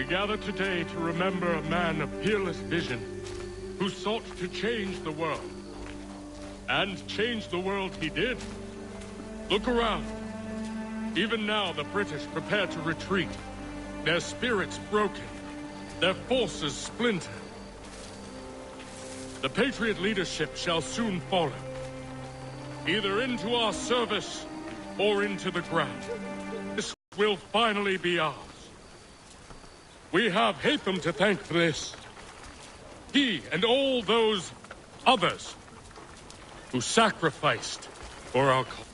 We gather today to remember a man of peerless vision who sought to change the world. And change the world he did. Look around. Even now, the British prepare to retreat. Their spirits broken. Their forces splintered. The Patriot leadership shall soon follow. Either into our service, or into the ground. This will finally be ours. We have Hatham to thank for this. He and all those others who sacrificed for our cause.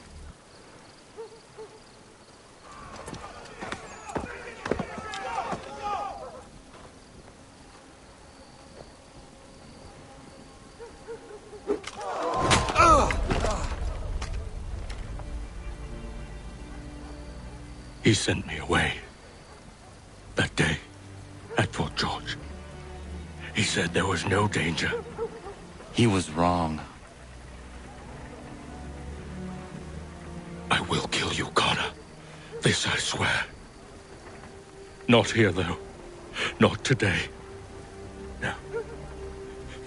He sent me away. That day, at Fort George. He said there was no danger. He was wrong. I will kill you, Connor. This I swear. Not here, though. Not today. No.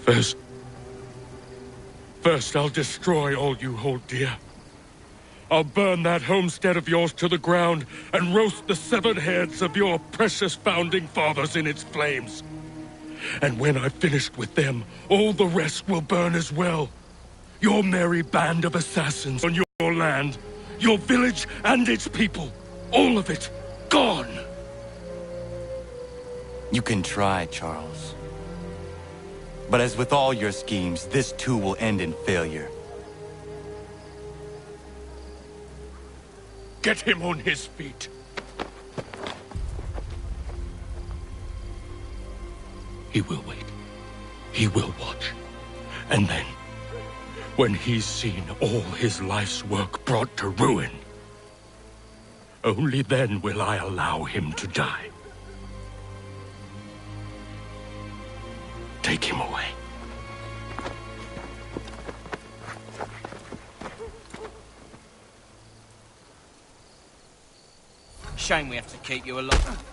First, I'll destroy all you hold dear. I'll burn that homestead of yours to the ground and roast the severed heads of your precious founding fathers in its flames. And when I've finished with them, all the rest will burn as well. Your merry band of assassins on your land, your village and its people, all of it, gone. You can try, Charles. But as with all your schemes, this too will end in failure. Get him on his feet. He will wait. He will watch. And then, when he's seen all his life's work brought to ruin, only then will I allow him to die. Take him away. Shame we have to keep you alive.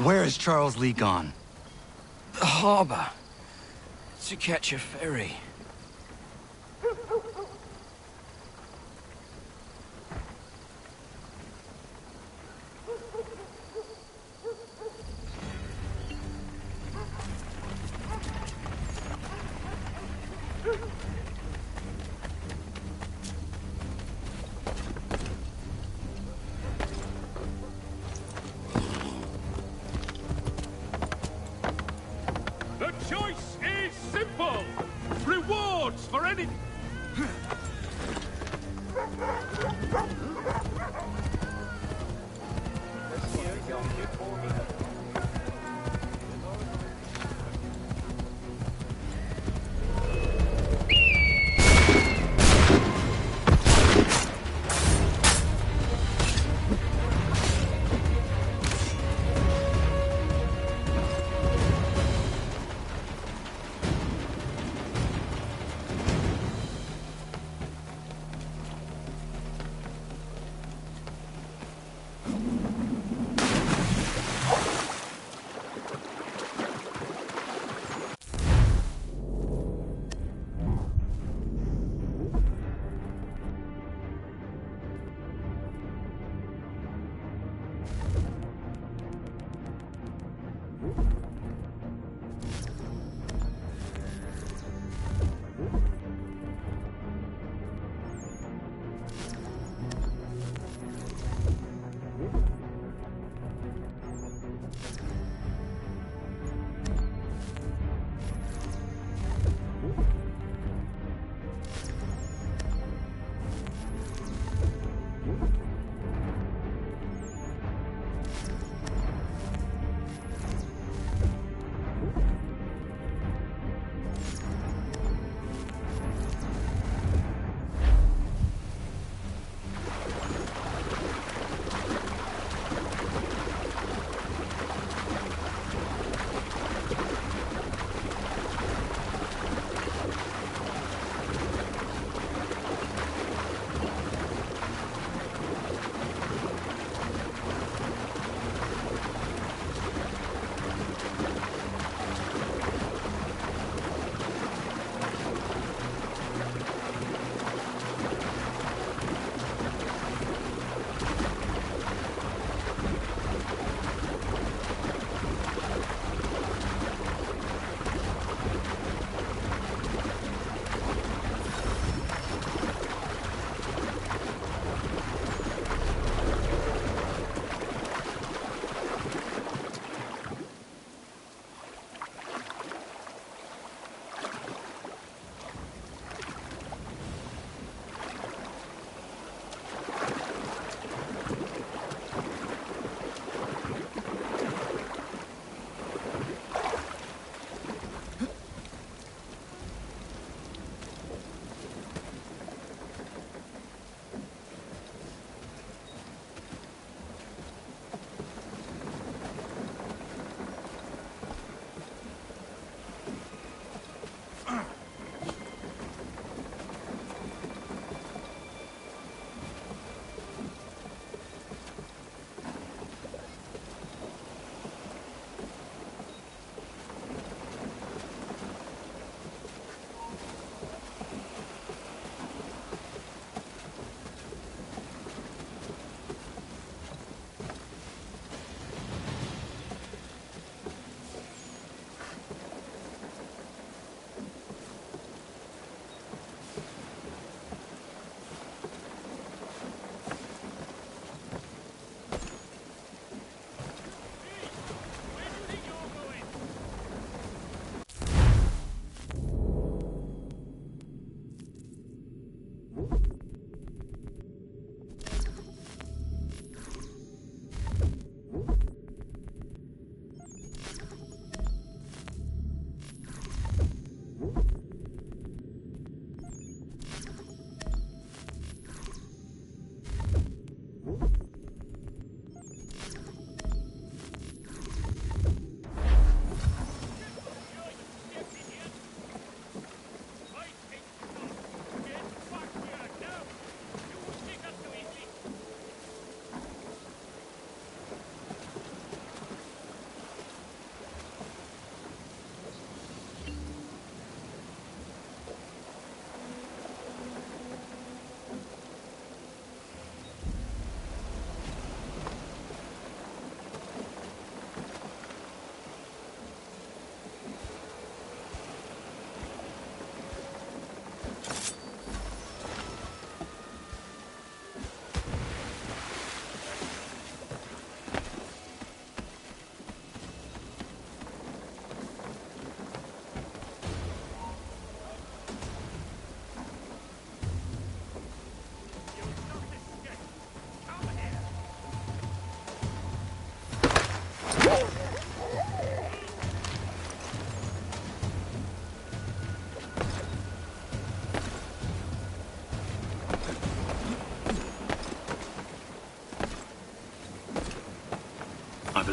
Where is Charles Lee gone? The harbor. To catch a ferry.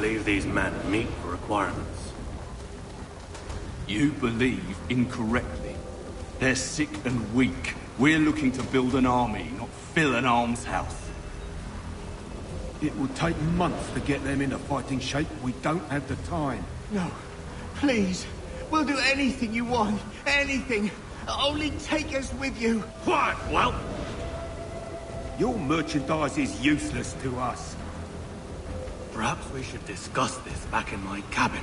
believe these men meet the requirements? You believe incorrectly. They're sick and weak. We're looking to build an army, not fill an almshouse. It will take months to get them into fighting shape. We don't have the time. No. Please. We'll do anything you want. Anything. Only take us with you. Quiet, whelp! Your merchandise is useless to us. Perhaps we should discuss this back in my cabin.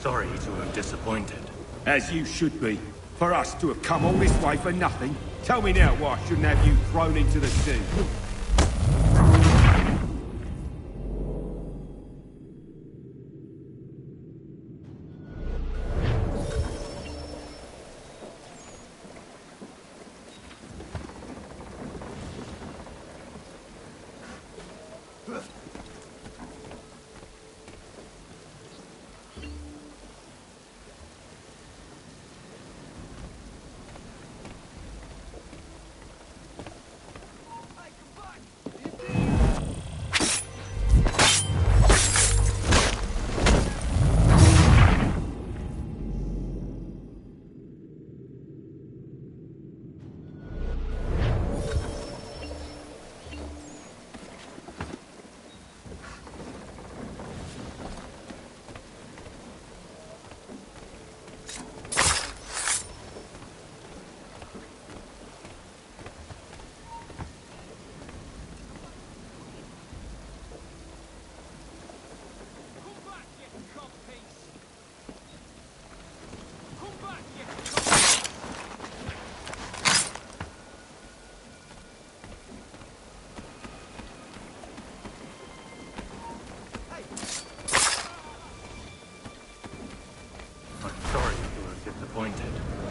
Sorry to have disappointed. As you should be. For us to have come all this way for nothing. Tell me now why I shouldn't have you thrown into the sea.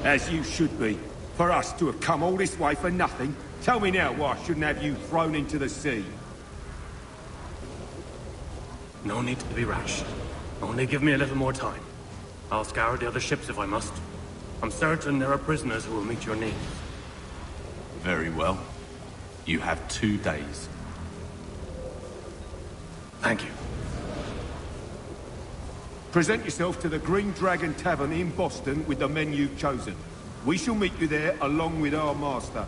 As you should be. For us to have come all this way for nothing. Tell me now why I shouldn't have you thrown into the sea. No need to be rash. Only give me a little more time. I'll scour the other ships if I must. I'm certain there are prisoners who will meet your needs. Very well. You have 2 days. Thank you. Present yourself to the Green Dragon Tavern in Boston with the men you've chosen. We shall meet you there along with our master.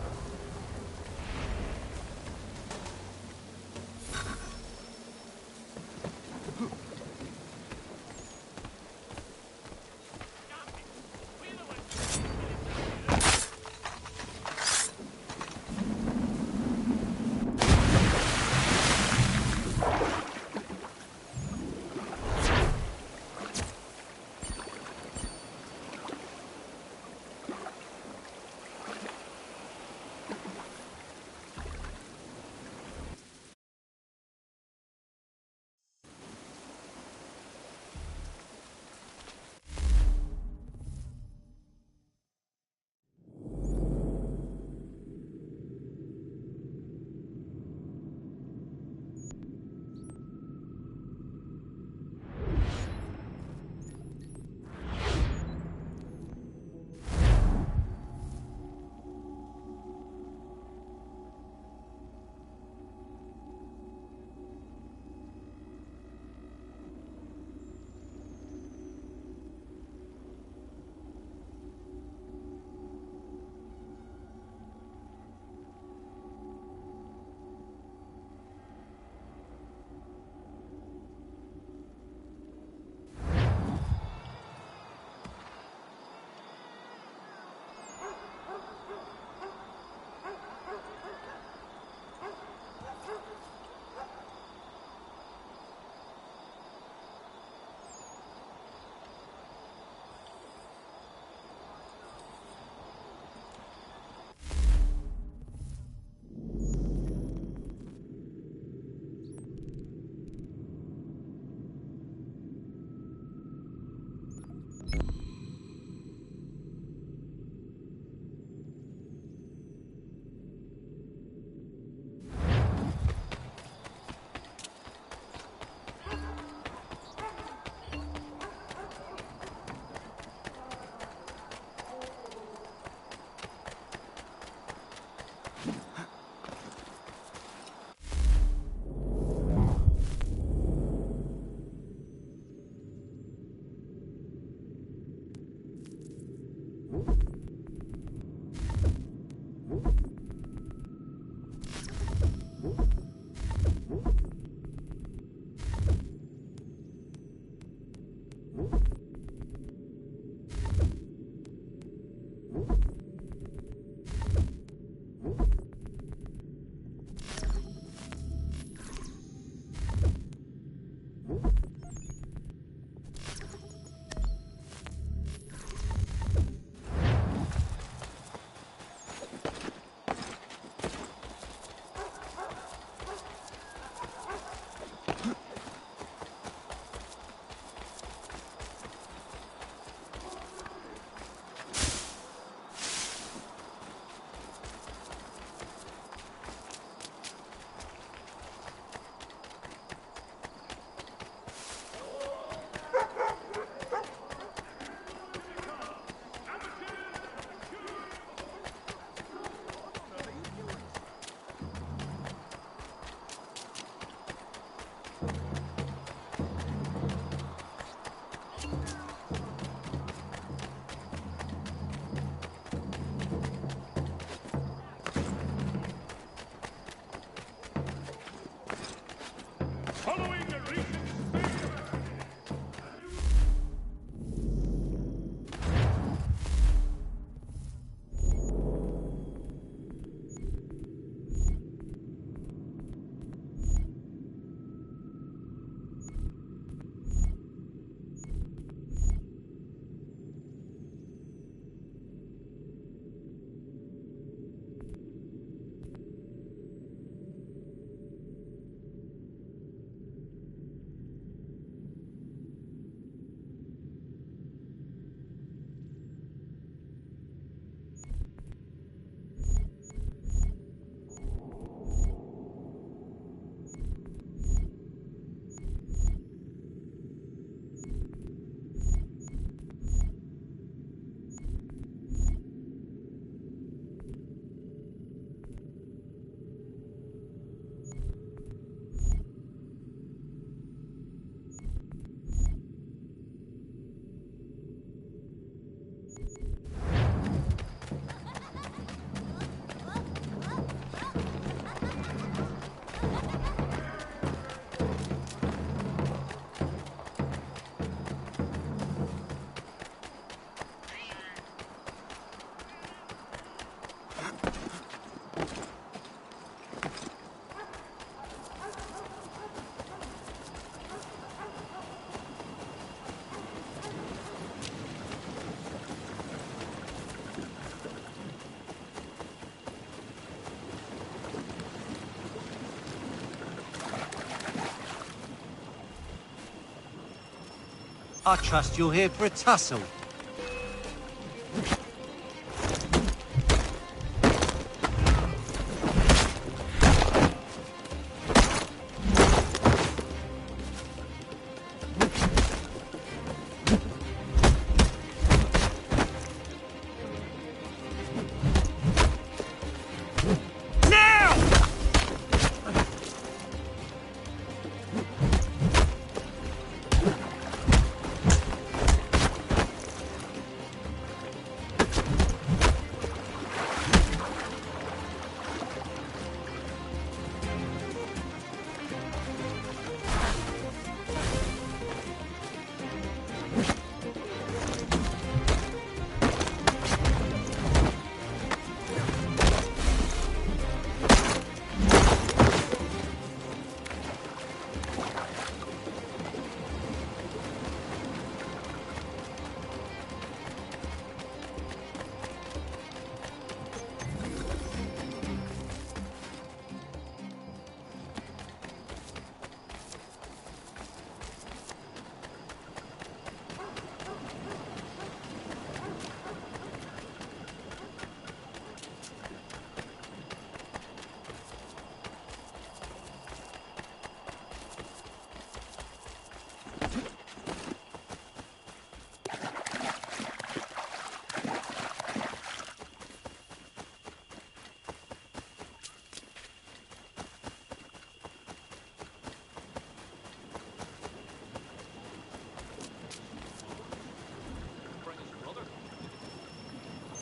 I trust you're here for a tussle.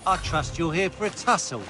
I trust you're here for a tussle.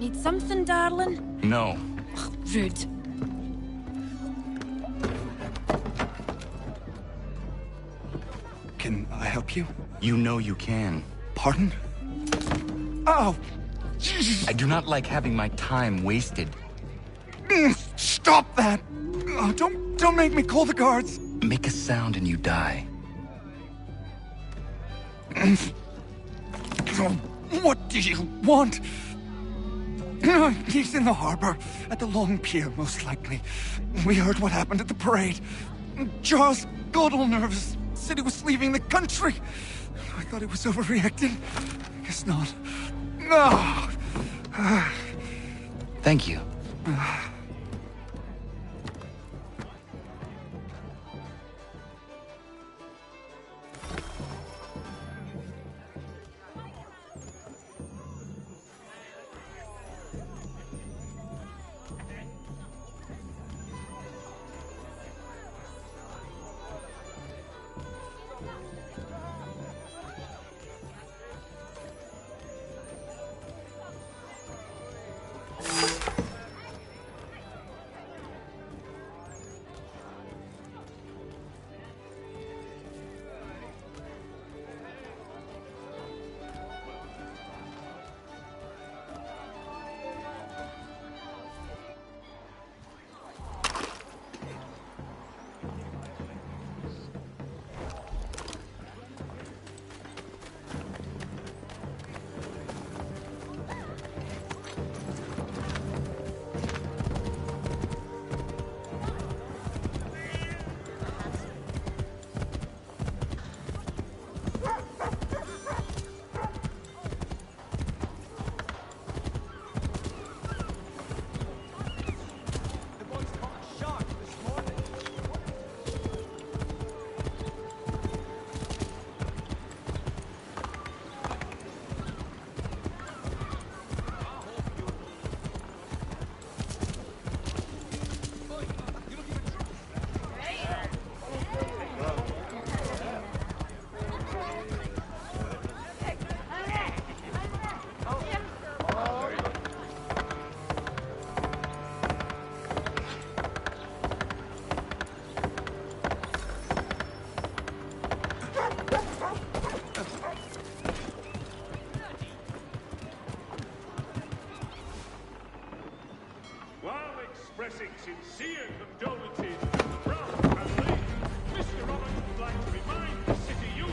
Need something, darling? No. Rude. Can I help you? You know you can. Pardon? Oh! I do not like having my time wasted. Stop that! Oh, don't make me call the guards! Make a sound and you die. What do you want? He's in the harbor, at the Long Pier, most likely. We heard what happened at the parade. Charles got all nervous, said he was leaving the country. I thought he was overreacting. Guess not. No. Thank you. expressing sincere condolences to the Brown family, Mr. Roberts would like to remind the city youth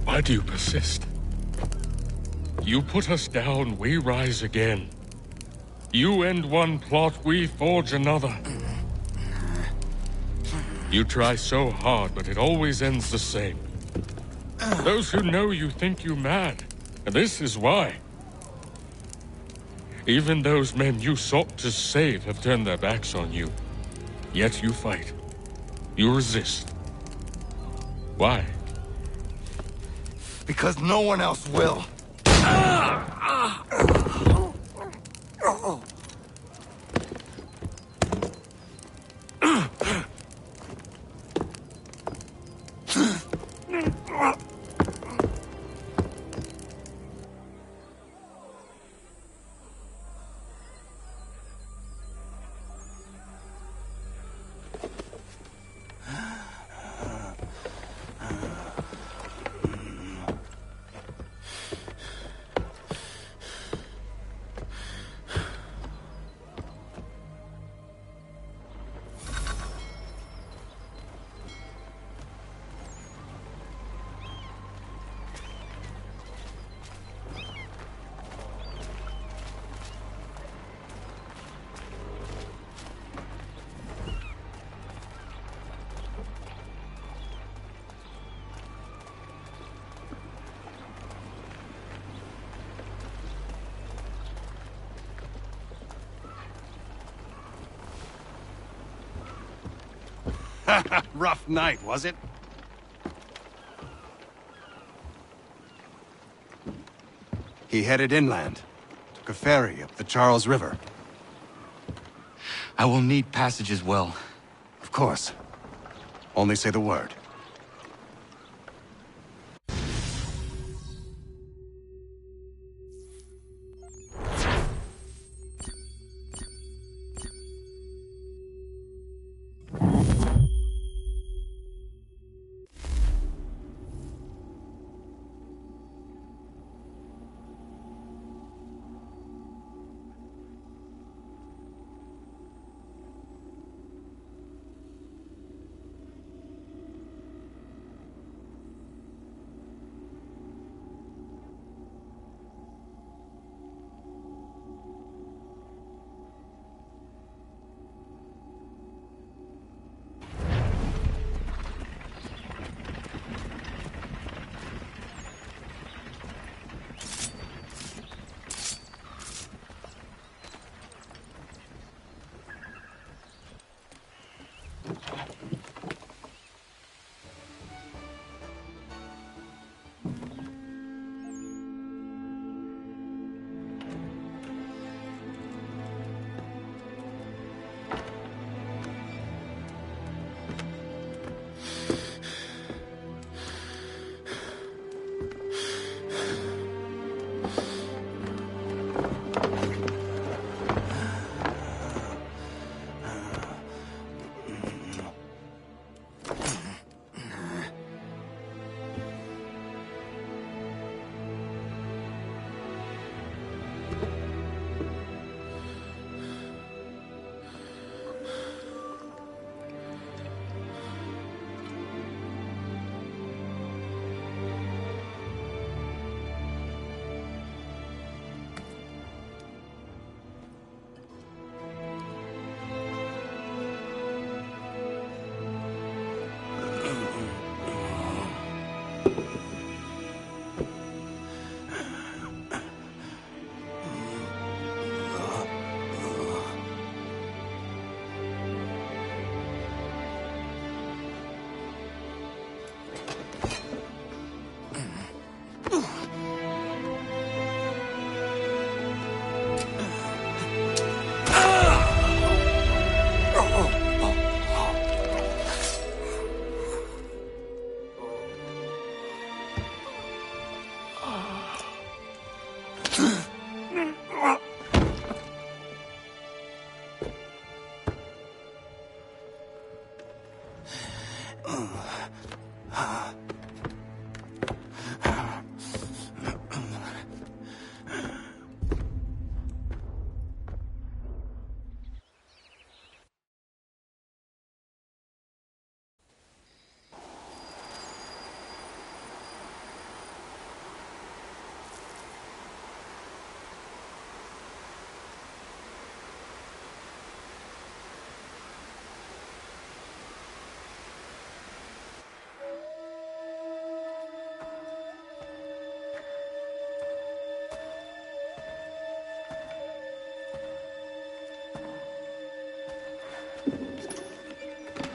Why do you persist? You put us down, we rise again. You end one plot, we forge another. You try so hard, but it always ends the same. Those who know you think you mad, and this is why. Even those men you sought to save have turned their backs on you. Yet you fight. You resist. Why? Because no one else will. Rough night, was it? He headed inland. Took a ferry up the Charles River. I will need passage as well. Of course. Only say the word.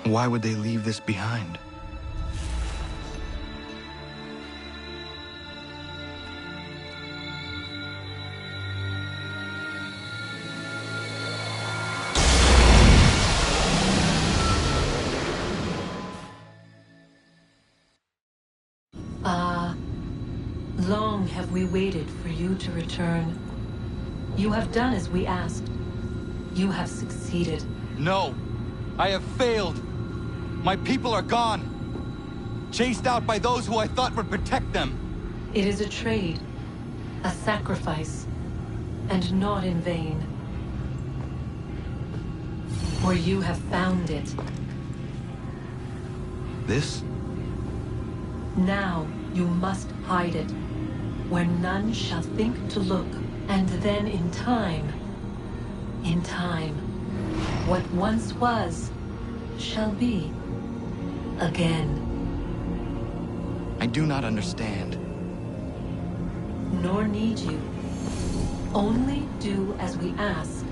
Why would they leave this behind? Long have we waited for you to return. You have done as we asked. You have succeeded. No! I have failed! My people are gone! Chased out by those who I thought would protect them! It is a trade, a sacrifice, and not in vain. For you have found it. This? Now you must hide it, where none shall think to look, and then in time, what once was, shall be again. I do not understand. Nor need you. Only do as we ask.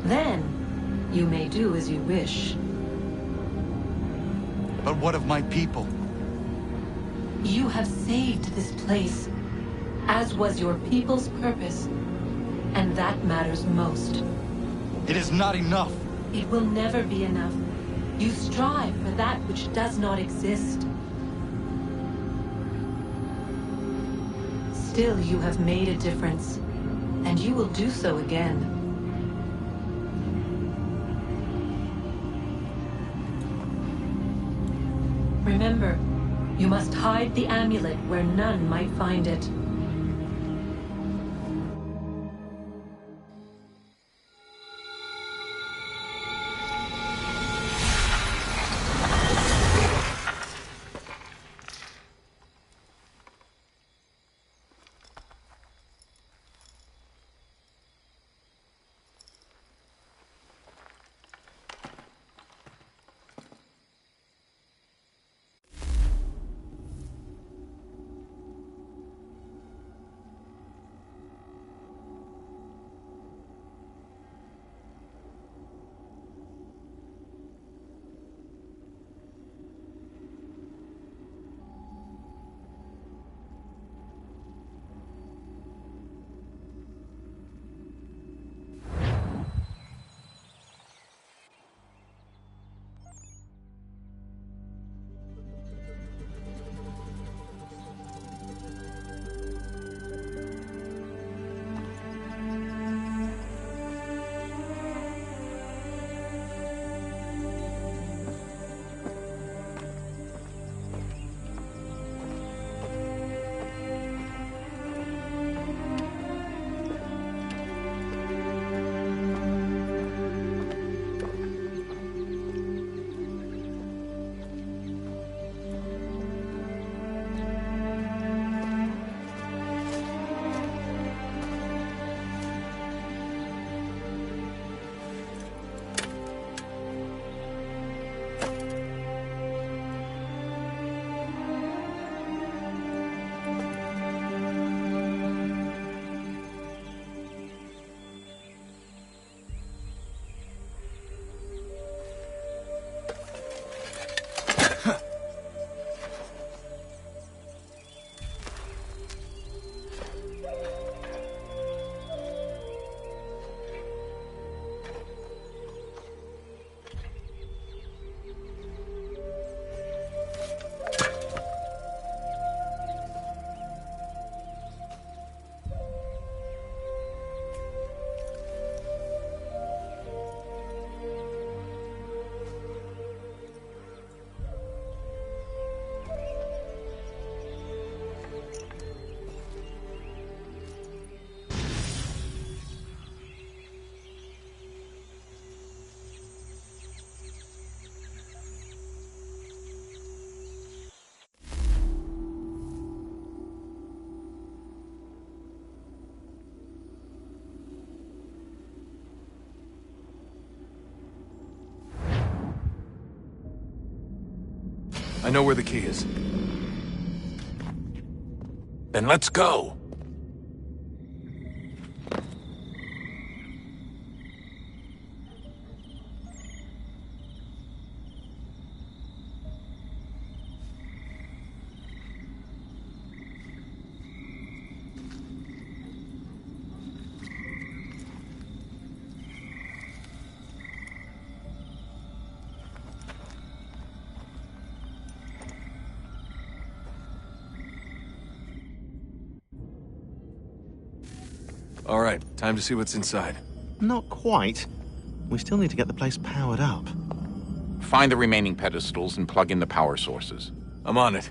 Then, you may do as you wish. But what of my people? You have saved this place, as was your people's purpose, and that matters most. It is not enough. It will never be enough. You strive for that which does not exist. Still, you have made a difference, and you will do so again. Remember, you must hide the amulet where none might find it. I know where the key is. Then let's go. All right, time to see what's inside. Not quite. We still need to get the place powered up. Find the remaining pedestals and plug in the power sources. I'm on it.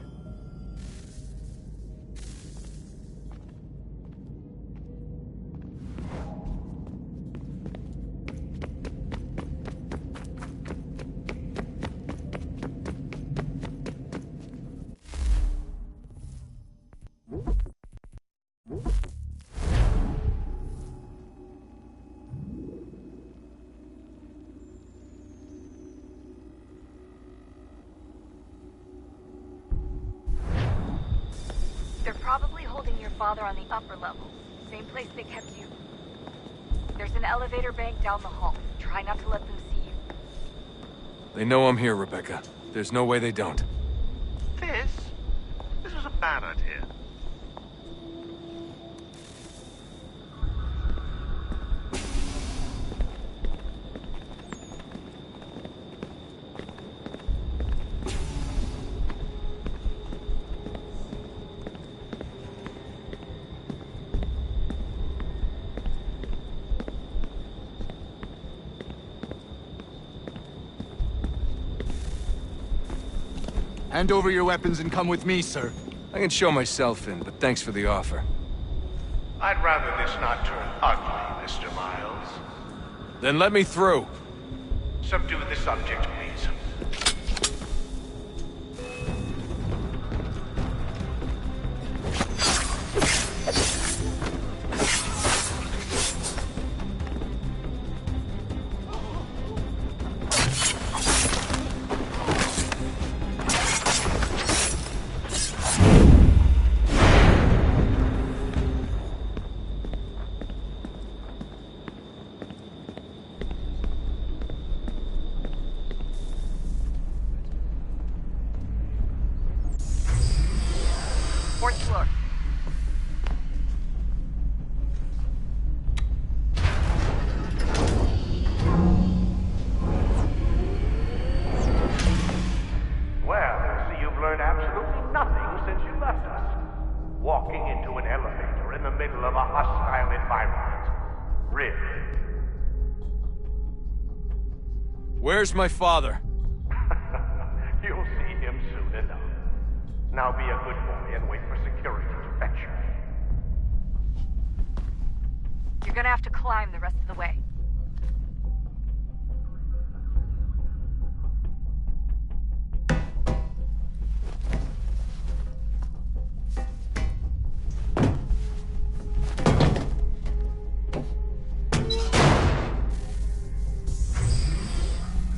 They're probably holding your father on the upper level. Same place they kept you. There's an elevator bank down the hall. Try not to let them see you. They know I'm here, Rebecca. There's no way they don't. This is a bad idea. Hand over your weapons and come with me, sir. I can show myself in, but thanks for the offer. I'd rather this not turn ugly, Mr. Miles. Then let me through. Subdue the subject, please. Fourth floor. Well, I see you've learned absolutely nothing since you left us. Walking into an elevator in the middle of a hostile environment. Really? Where's my father? You'll see him soon enough. Now be a good boy and wait for security to fetch you. You're gonna have to climb the rest of the way.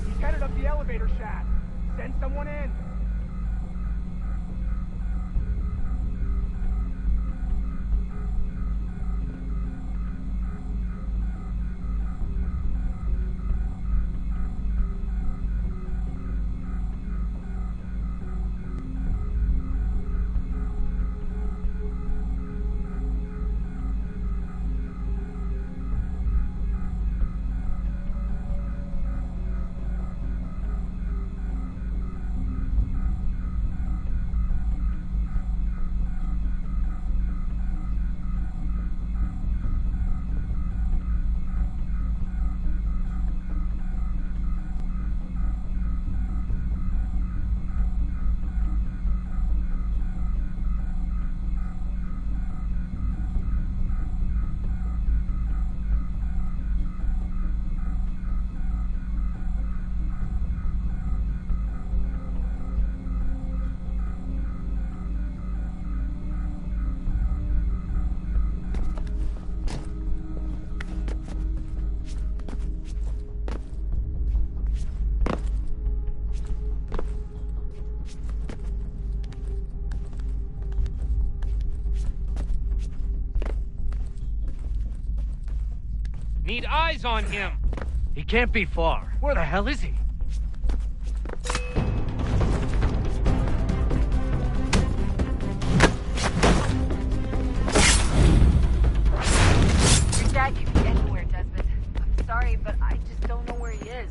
He's headed up the elevator shaft. Send someone in. Need eyes on him. He can't be far. Where the hell is he? Your dad could be anywhere, Desmond. I'm sorry, but I just don't know where he is.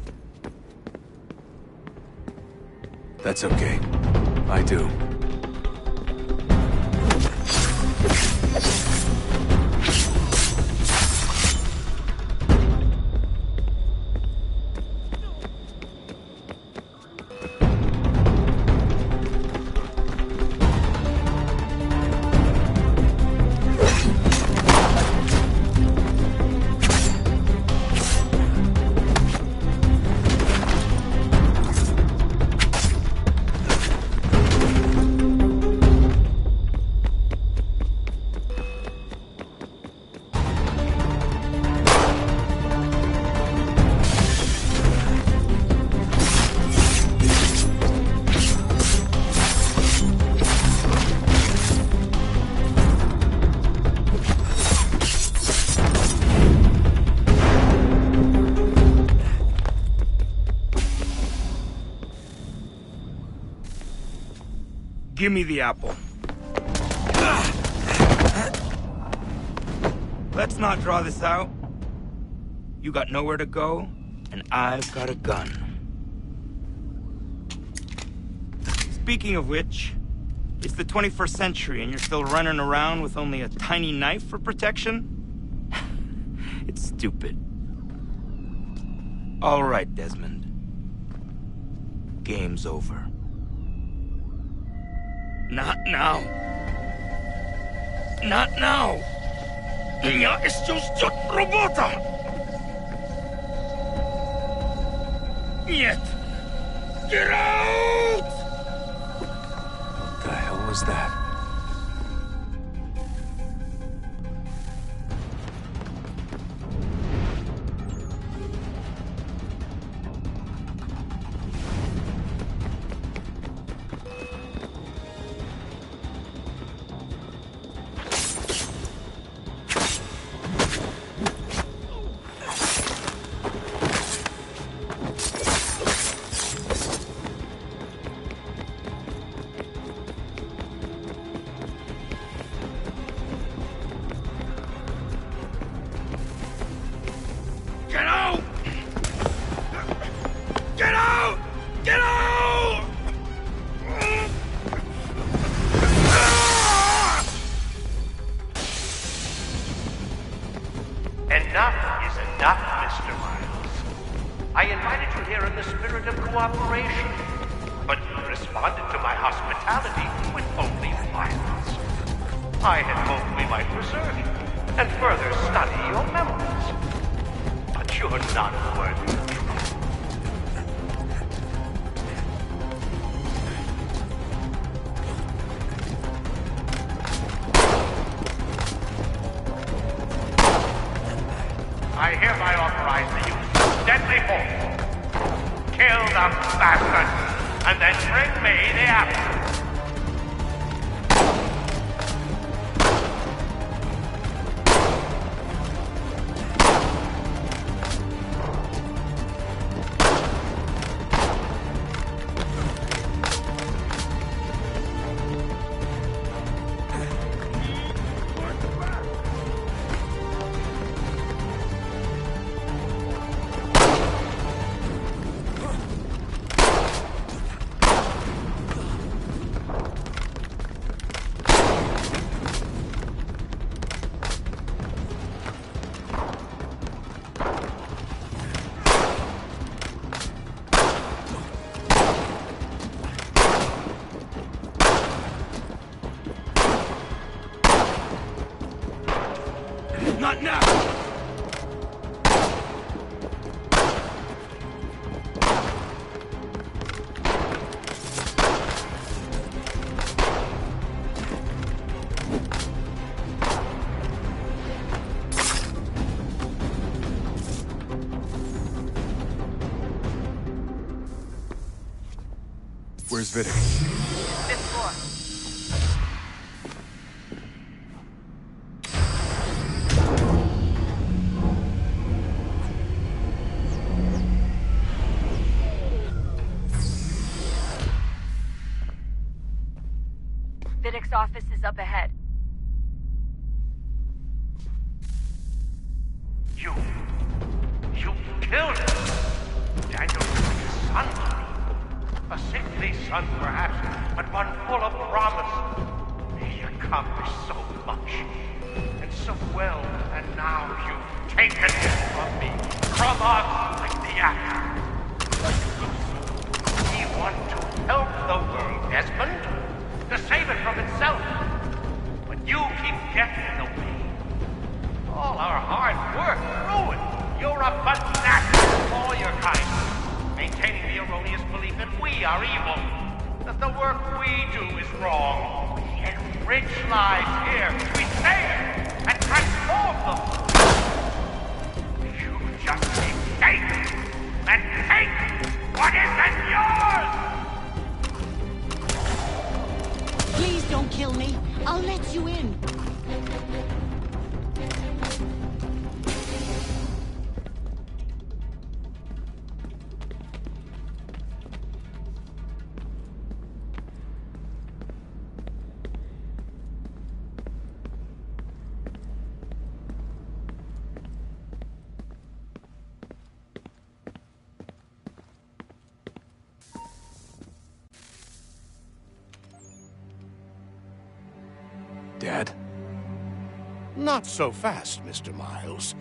That's okay. I do. Give me the apple. Let's not draw this out. You got nowhere to go, and I've got a gun. Speaking of which, it's the 21st century and you're still running around with only a tiny knife for protection? It's stupid. All right, Desmond. Game's over. Not now. Not now. Я еще ждет работа. Нет. Get out! What the hell was that? I hereby authorize the use of deadly force. Kill the bastard, and then bring me the apple. Not now! Where's Vidic? Fifth floor. Vidic's office is up ahead. You killed him! Daniel was like a son to me. A sickly son, perhaps, but one full of promise. He accomplished so much, and so well, and now you've taken him from me, from us, like the apple. We want to help the world, Desmond, to save it from itself. But you keep getting in the way. All our hard work ruined. You're a fanatic, all your kind, maintaining the erroneous belief that we are evil, that the work we do is wrong. We enrich lives here. We save and transform them. You just keep taking and take what isn't yours! Please don't kill me. I'll let you in. Dad? Not so fast, Mr. Miles.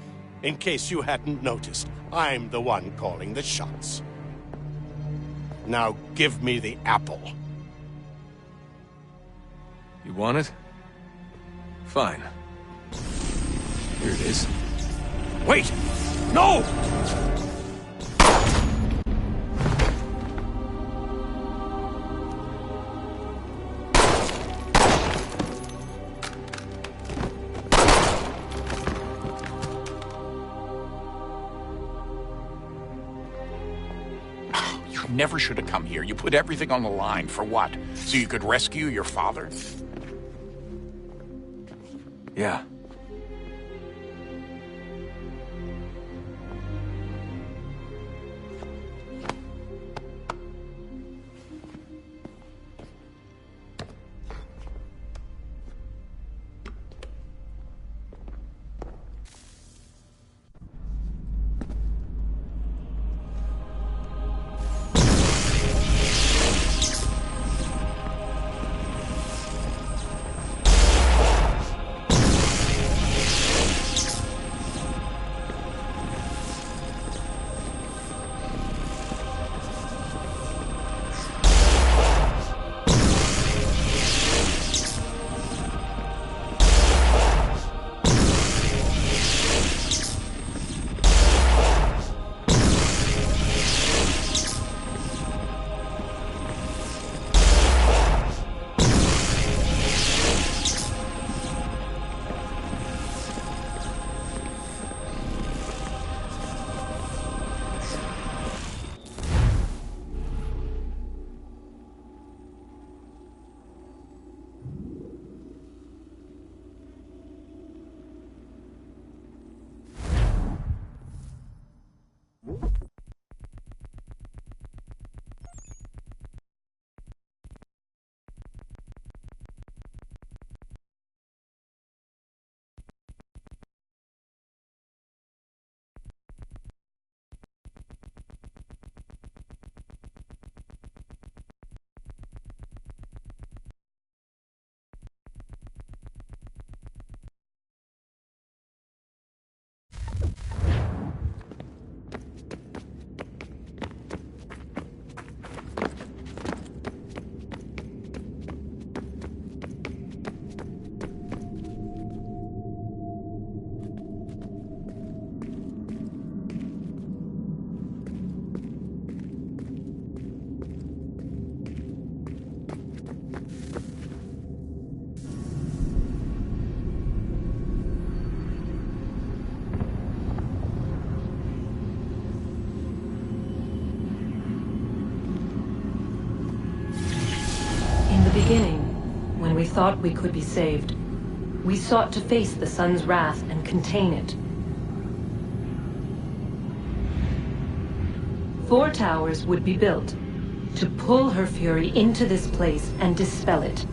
In case you hadn't noticed, I'm the one calling the shots. Now give me the apple. You want it? Fine. Here it is. Wait! No! You never should have come here. You put everything on the line. For what? So you could rescue your father? Yeah. Beginning, when we thought we could be saved, we sought to face the sun's wrath and contain it. 4 towers would be built to pull her fury into this place and dispel it.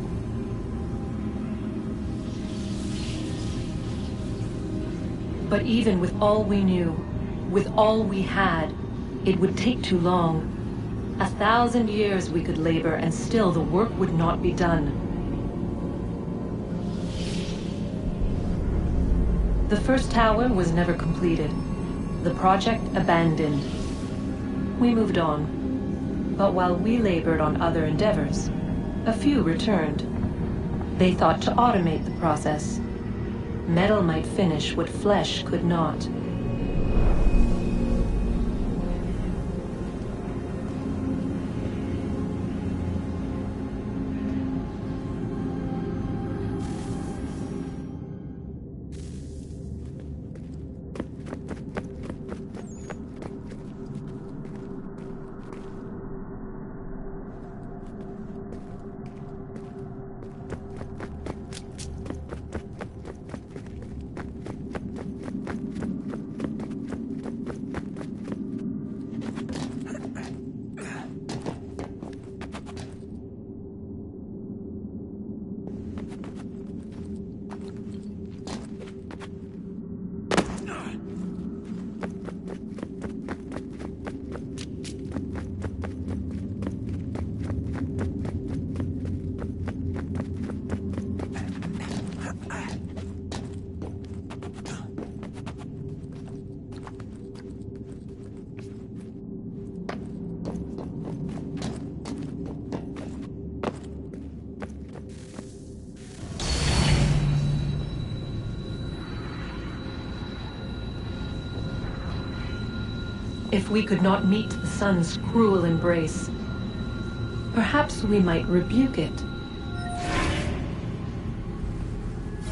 But even with all we knew, with all we had, it would take too long. 1,000 years we could labor, and still the work would not be done. The first tower was never completed. The project abandoned. We moved on. But while we labored on other endeavors, a few returned. They thought to automate the process. Metal might finish what flesh could not. If we could not meet the sun's cruel embrace, perhaps we might rebuke it.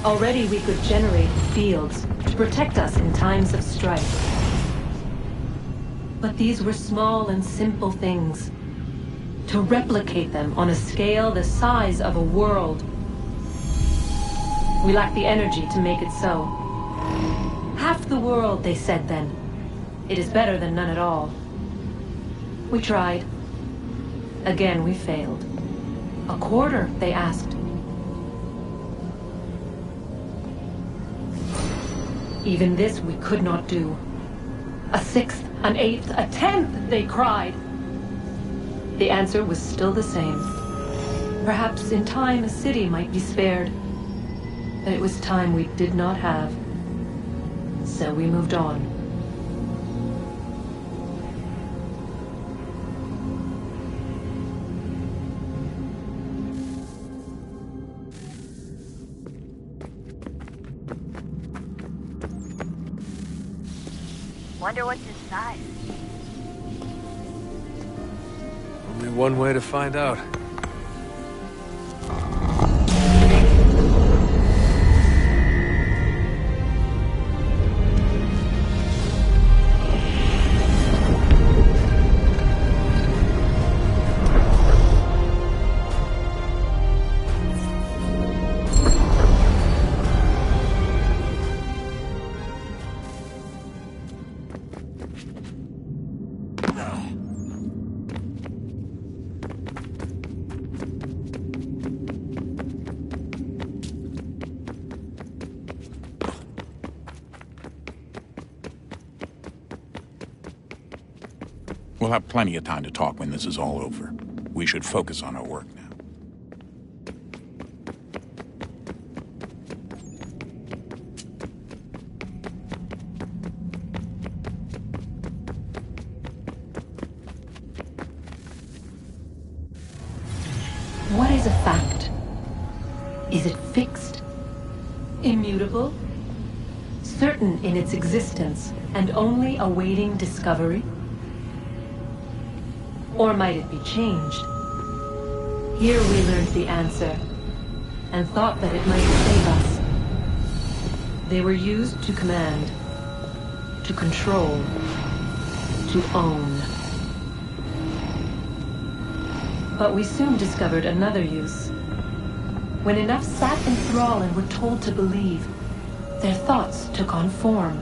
Already we could generate fields to protect us in times of strife. But these were small and simple things. To replicate them on a scale the size of a world, we lack the energy to make it so. Half the world, they said then. It is better than none at all. We tried. Again we failed. A quarter, they asked. Even this we could not do. A sixth, an eighth, a tenth, they cried. The answer was still the same. Perhaps in time a city might be spared. But it was time we did not have. So we moved on. Wonder what's inside. Only one way to find out. We'll have plenty of time to talk when this is all over. We should focus on our work now. What is a fact? Is it fixed? Immutable? Certain in its existence and only awaiting discovery? Or might it be changed? Here we learned the answer, and thought that it might save us. They were used to command, to control, to own. But we soon discovered another use. When enough sat in thrall and were told to believe, their thoughts took on form.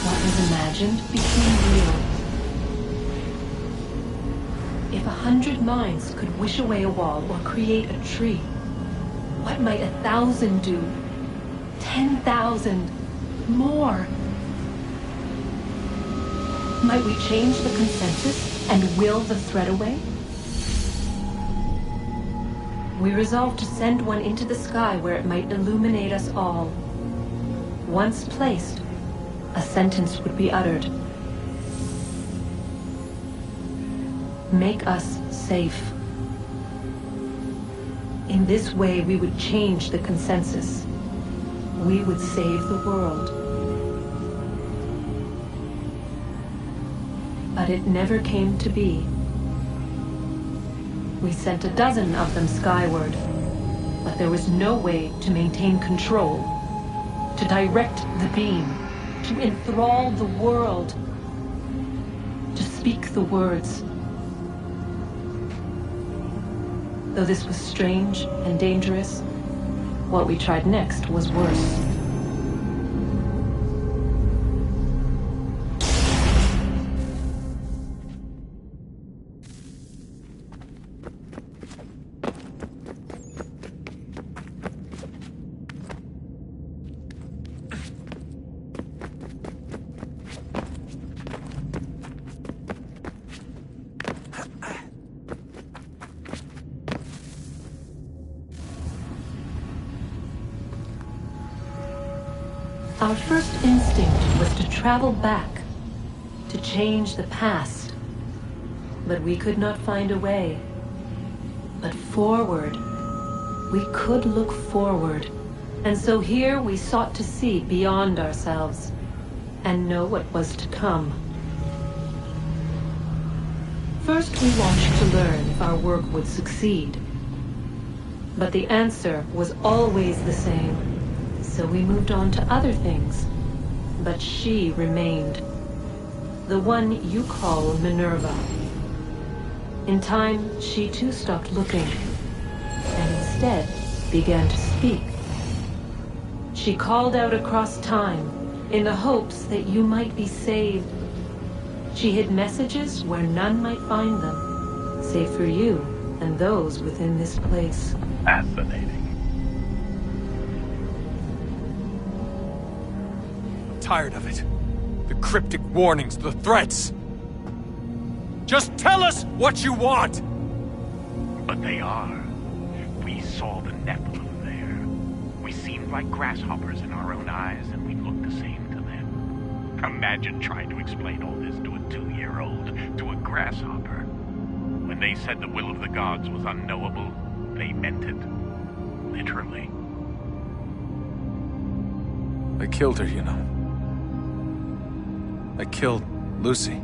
What was imagined became real. If 100 minds could wish away a wall or create a tree, what might 1,000 do? 10,000? More? Might we change the consensus and will the thread away? We resolved to send one into the sky where it might illuminate us all. Once placed, a sentence would be uttered. Make us safe. In this way, we would change the consensus. We would save the world. But it never came to be. We sent a dozen of them skyward, but there was no way to maintain control, to direct the beam, to enthrall the world, to speak the words. Though this was strange and dangerous, what we tried next was worse. Our first instinct was to travel back, to change the past. But we could not find a way. But forward, we could look forward. And so here we sought to see beyond ourselves and know what was to come. First, we watched to learn if our work would succeed. But the answer was always the same. So we moved on to other things. But she remained. The one you call Minerva. In time, she too stopped looking, and instead began to speak. She called out across time, in the hopes that you might be saved. She hid messages where none might find them, save for you and those within this place. Fascinating. I'm tired of it. The cryptic warnings, the threats. Just tell us what you want! But they are. We saw the Nephilim there. We seemed like grasshoppers in our own eyes, and we looked the same to them. Imagine trying to explain all this to a 2-year-old, to a grasshopper. When they said the will of the gods was unknowable, they meant it. Literally. I killed her, you know. I killed Lucy.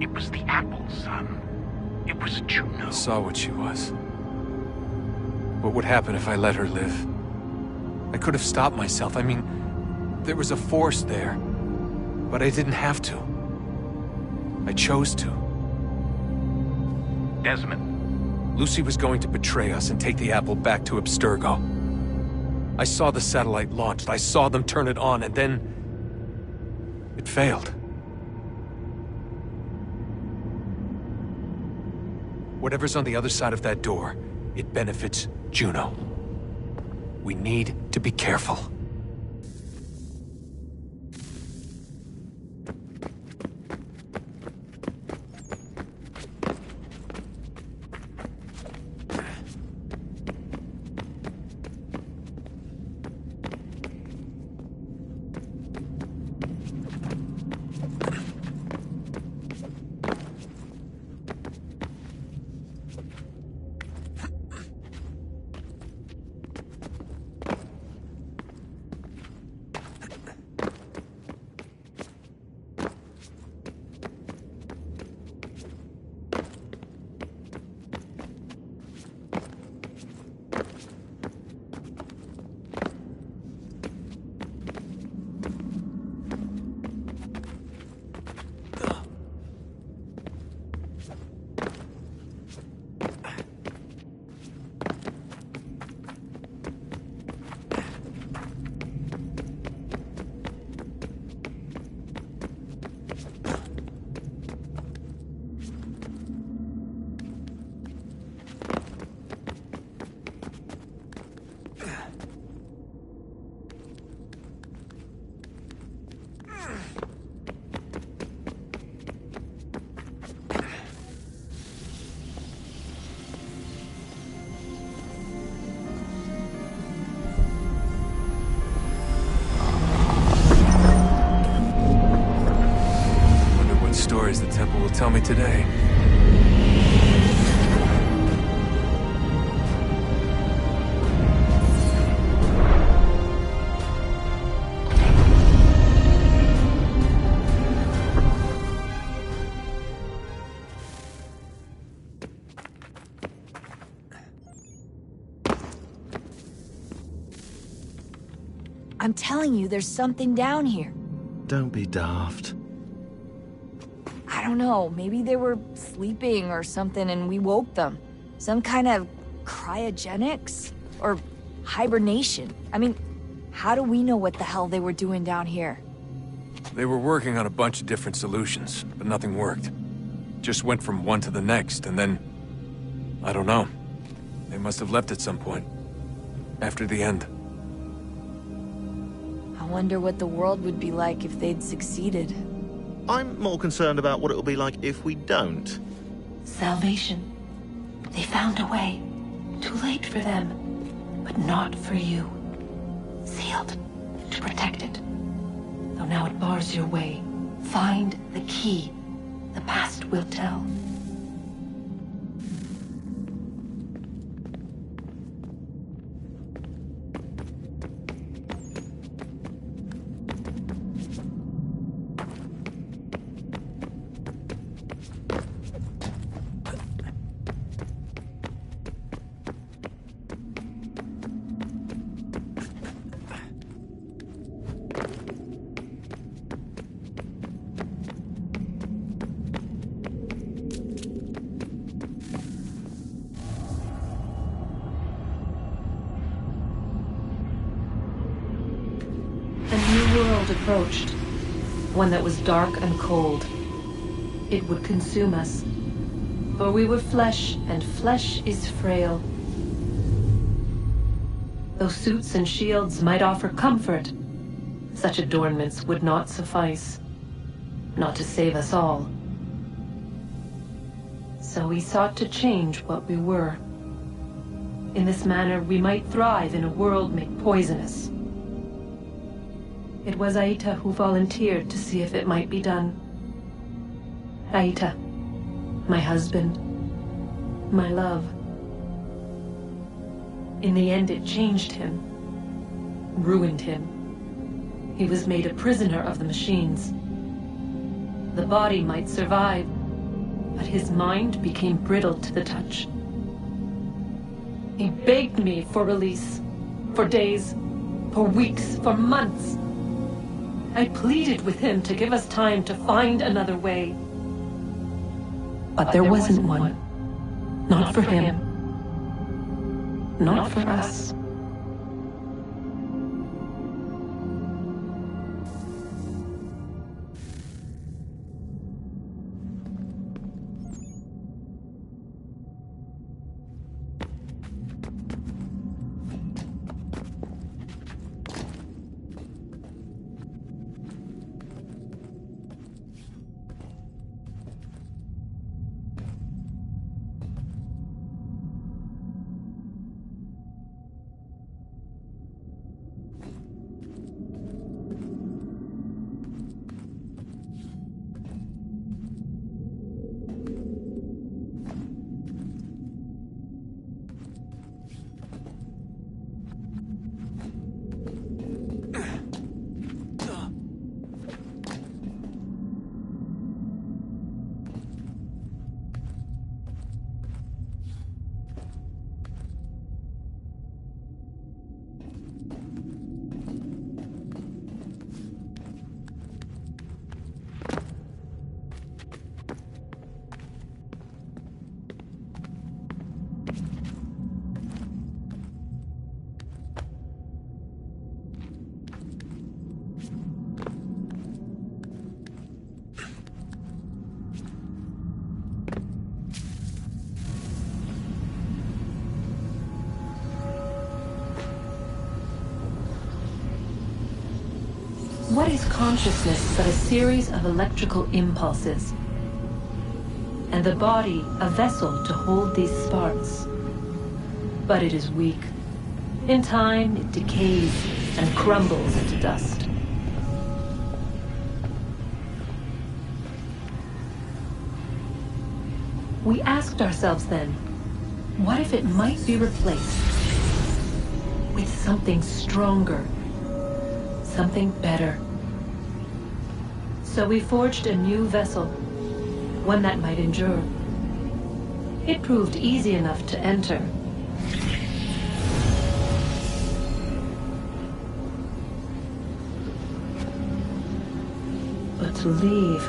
It was the apple, son. It was Juno. I saw what she was. What would happen if I let her live? I could have stopped myself. I mean, there was a force there. But I didn't have to. I chose to. Desmond. Lucy was going to betray us and take the apple back to Abstergo. I saw the satellite launched. I saw them turn it on, and then... it failed. Whatever's on the other side of that door, it benefits Juno. We need to be careful. Stories the temple will tell me today. I'm telling you, there's something down here. Don't be daft. I don't know, maybe they were sleeping or something and we woke them. Some kind of cryogenics? Or hibernation. I mean, how do we know what the hell they were doing down here? They were working on a bunch of different solutions, but nothing worked. Just went from one to the next, and then... I don't know. They must have left at some point. After the end. I wonder what the world would be like if they'd succeeded. I'm more concerned about what it'll be like if we don't. Salvation. They found a way. Too late for them, but not for you. Sealed to protect it. Though now it bars your way. Find the key. The past will tell. world approached, one that was dark and cold. It would consume us, for we were flesh, and flesh is frail. Though suits and shields might offer comfort, such adornments would not suffice, not to save us all. So we sought to change what we were. In this manner, we might thrive in a world made poisonous. It was Aita who volunteered to see if it might be done. Aita, my husband, my love. In the end, it changed him, ruined him. He was made a prisoner of the machines. The body might survive, but his mind became brittle to the touch. He begged me for release, for days, for weeks, for months. I pleaded with him to give us time to find another way. But there wasn't one. Not for him. Not for us. What is consciousness but a series of electrical impulses? And the body a vessel to hold these sparks. But it is weak. In time, it decays and crumbles into dust. We asked ourselves then, what if it might be replaced with something stronger? Something better. So we forged a new vessel, one that might endure. It proved easy enough to enter. But to leave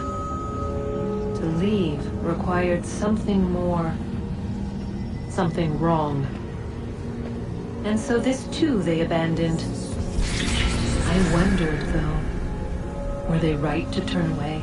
required something more, something wrong. And so this too they abandoned. I wondered, though, were they right to turn away?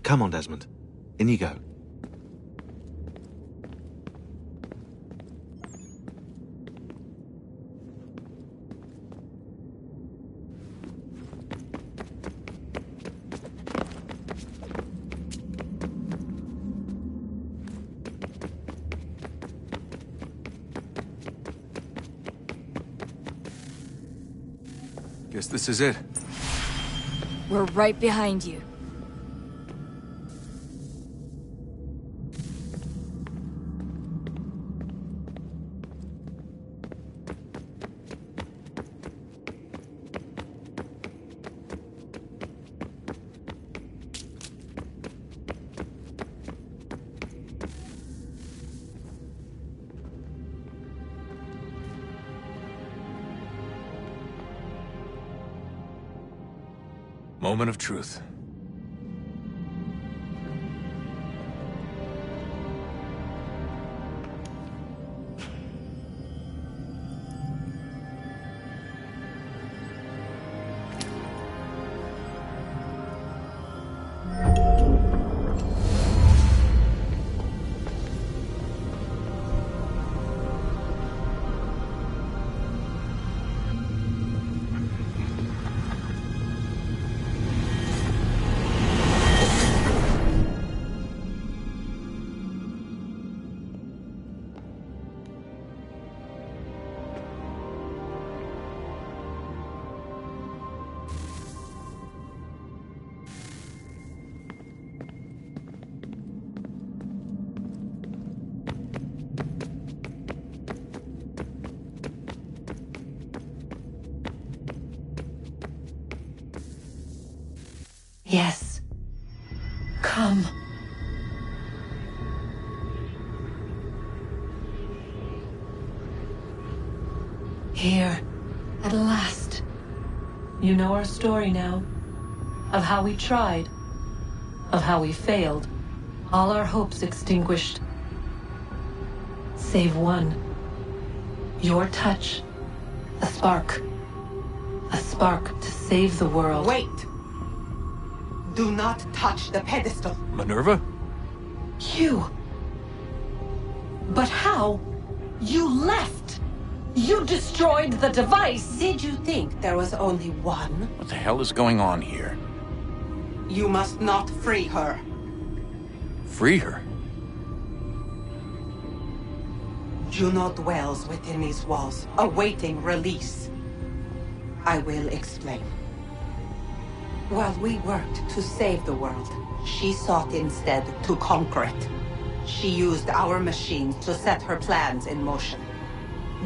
Come on, Desmond. In you go. Guess this is it. We're right behind you. Moment of truth. Yes. Come. Here, at last. You know our story now. Of how we tried. Of how we failed. All our hopes extinguished. Save one. Your touch. A spark. A spark to save the world. Wait! Do not touch the pedestal. Minerva? You. But how? You left! You destroyed the device! Did you think there was only one? What the hell is going on here? You must not free her. Free her? Juno dwells within these walls, awaiting release. I will explain. While we worked to save the world, she sought instead to conquer it. She used our machines to set her plans in motion.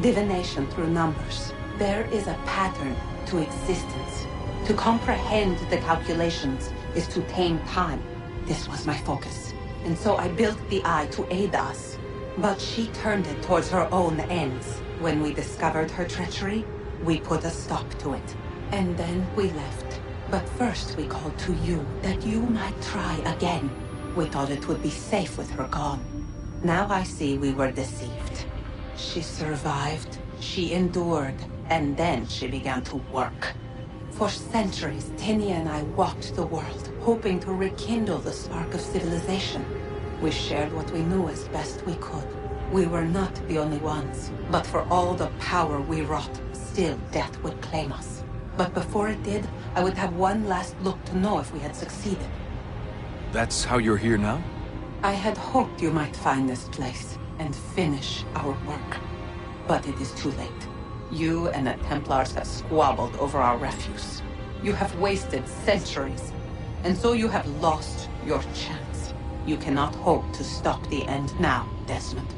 Divination through numbers. There is a pattern to existence. To comprehend the calculations is to tame time. This was my focus. And so I built the eye to aid us. But she turned it towards her own ends. When we discovered her treachery, we put a stop to it. And then we left. But first we called to you, that you might try again. We thought it would be safe with her gone. Now I see we were deceived. She survived, she endured, and then she began to work. For centuries, Tinia and I walked the world, hoping to rekindle the spark of civilization. We shared what we knew as best we could. We were not the only ones, but for all the power we wrought, still death would claim us. But before it did, I would have one last look to know if we had succeeded. That's how you're here now? I had hoped you might find this place and finish our work. But it is too late. You and the Templars have squabbled over our refuse. You have wasted centuries, and so you have lost your chance. You cannot hope to stop the end now, Desmond.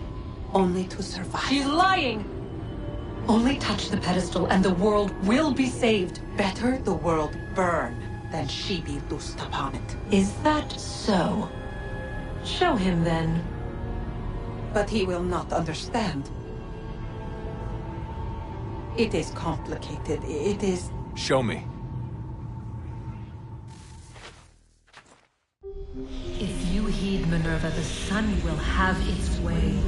Only to survive. She's lying! Only touch the pedestal and the world will be saved. Better the world burn than she be loosed upon it. Is that so? Show him then. But he will not understand. It is complicated. It is... Show me. If you heed Minerva, the sun will have its way.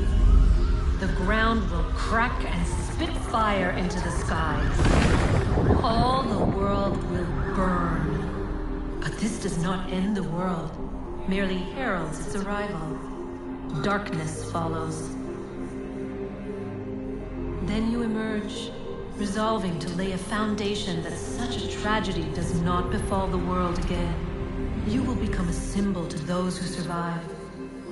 The ground will crack and spit fire into the skies. All the world will burn. But this does not end the world. merely heralds its arrival. Darkness follows. Then you emerge, resolving to lay a foundation that such a tragedy does not befall the world again. You will become a symbol to those who survive.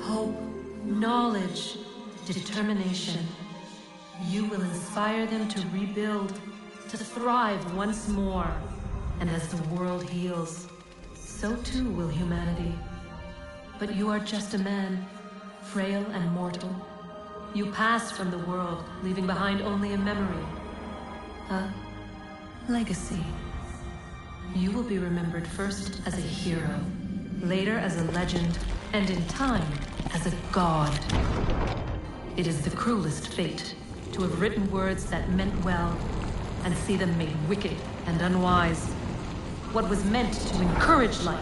Hope, knowledge, determination. You will inspire them to rebuild, to thrive once more. And as the world heals, so too will humanity. But you are just a man, frail and mortal. You pass from the world, leaving behind only a memory. A legacy. You will be remembered first as a hero, later as a legend, and in time, as a god. It is the cruelest fate to have written words that meant well, and see them made wicked and unwise. What was meant to encourage life,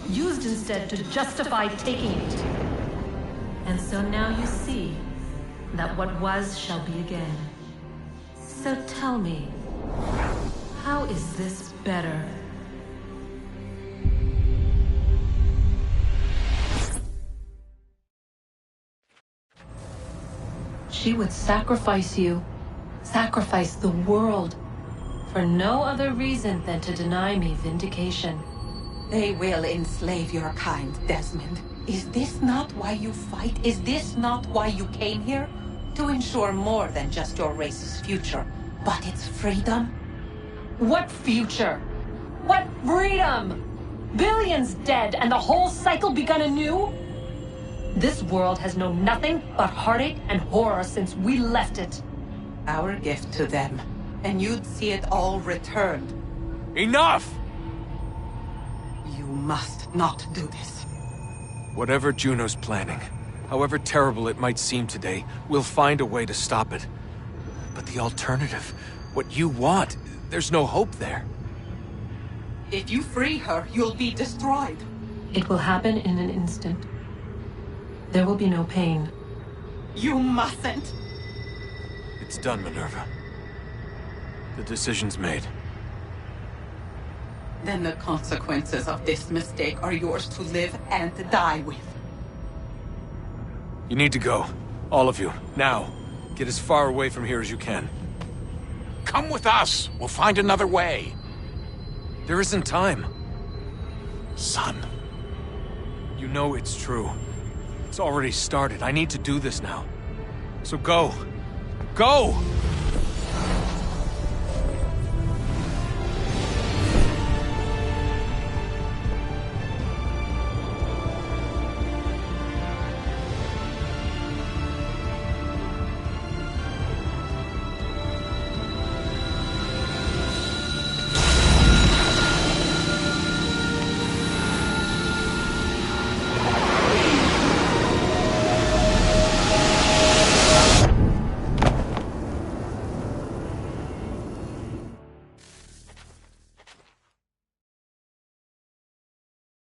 used instead to justify taking it. And so now you see that what was shall be again. So tell me, how is this better? She would sacrifice you, sacrifice the world, for no other reason than to deny me vindication. They will enslave your kind, Desmond. Is this not why you fight? Is this not why you came here? To ensure more than just your race's future, but its freedom? What future? What freedom? Billions dead and the whole cycle begun anew? This world has known nothing but heartache and horror since we left it. Our gift to them, and you'd see it all returned. Enough! You must not do this. Whatever Juno's planning, however terrible it might seem today, we'll find a way to stop it. But the alternative, what you want, there's no hope there. If you free her, you'll be destroyed. It will happen in an instant. There will be no pain. You mustn't. It's done, Minerva. The decision's made. Then the consequences of this mistake are yours to live and die with. You need to go. All of you. Now. Get as far away from here as you can. Come with us. We'll find another way. There isn't time. Son. You know it's true. It's already started. I need to do this now. So go. Go!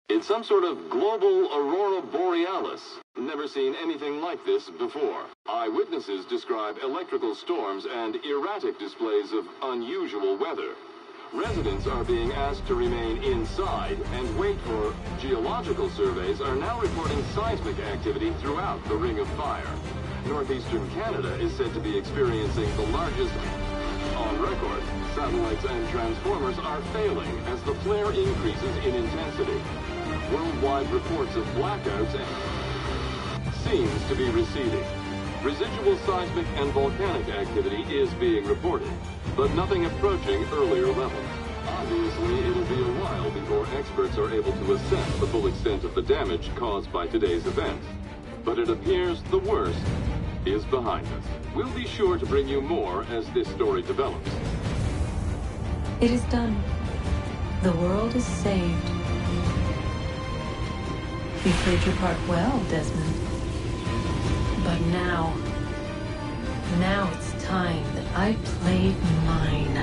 It's some sort of global aurora borealis. Never seen anything like this before. Eyewitnesses describe electrical storms and erratic displays of unusual weather. Residents are being asked to remain inside and wait for geological surveys are now reporting seismic activity throughout the Ring of Fire. Northeastern Canada is said to be experiencing the largest on record. Satellites and transformers are failing as the flare increases in intensity. Worldwide reports of blackouts seems to be receding. Residual seismic and volcanic activity is being reported, but nothing approaching earlier levels. Obviously, it'll be a while before experts are able to assess the full extent of the damage caused by today's event. But it appears the worst is behind us. We'll be sure to bring you more as this story develops. It is done. The world is saved. You played your part well, Desmond. But now it's time that I played mine.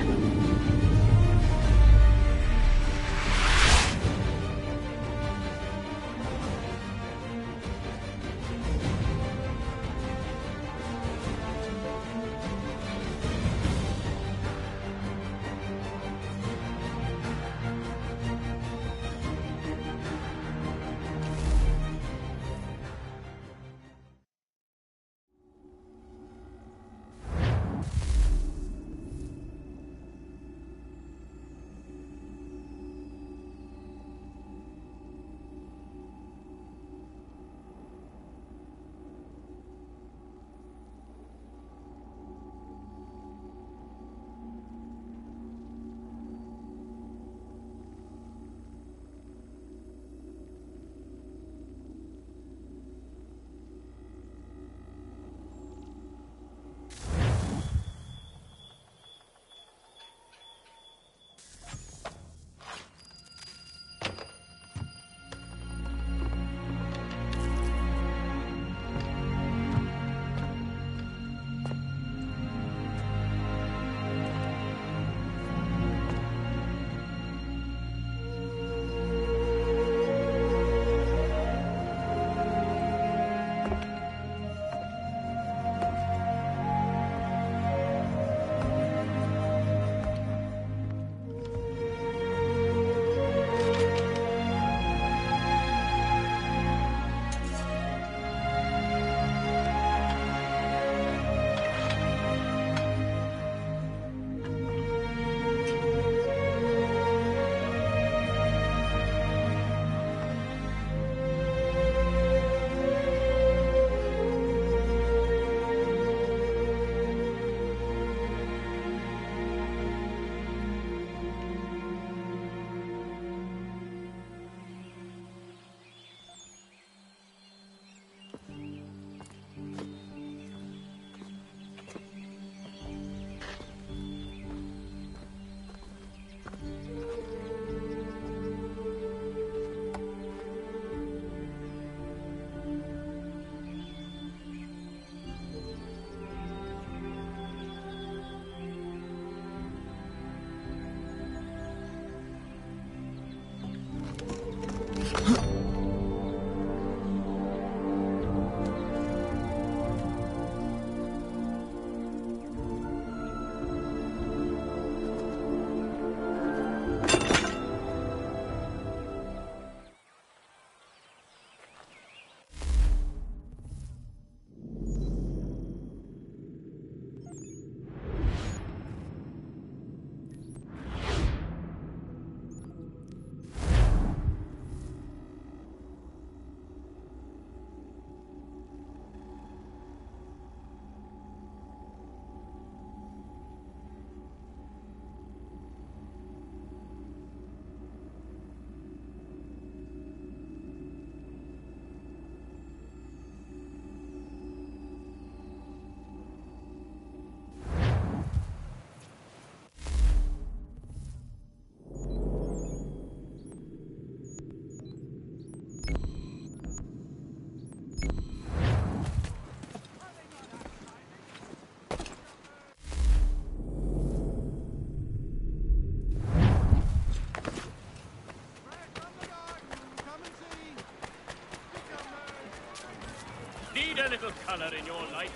color in your life.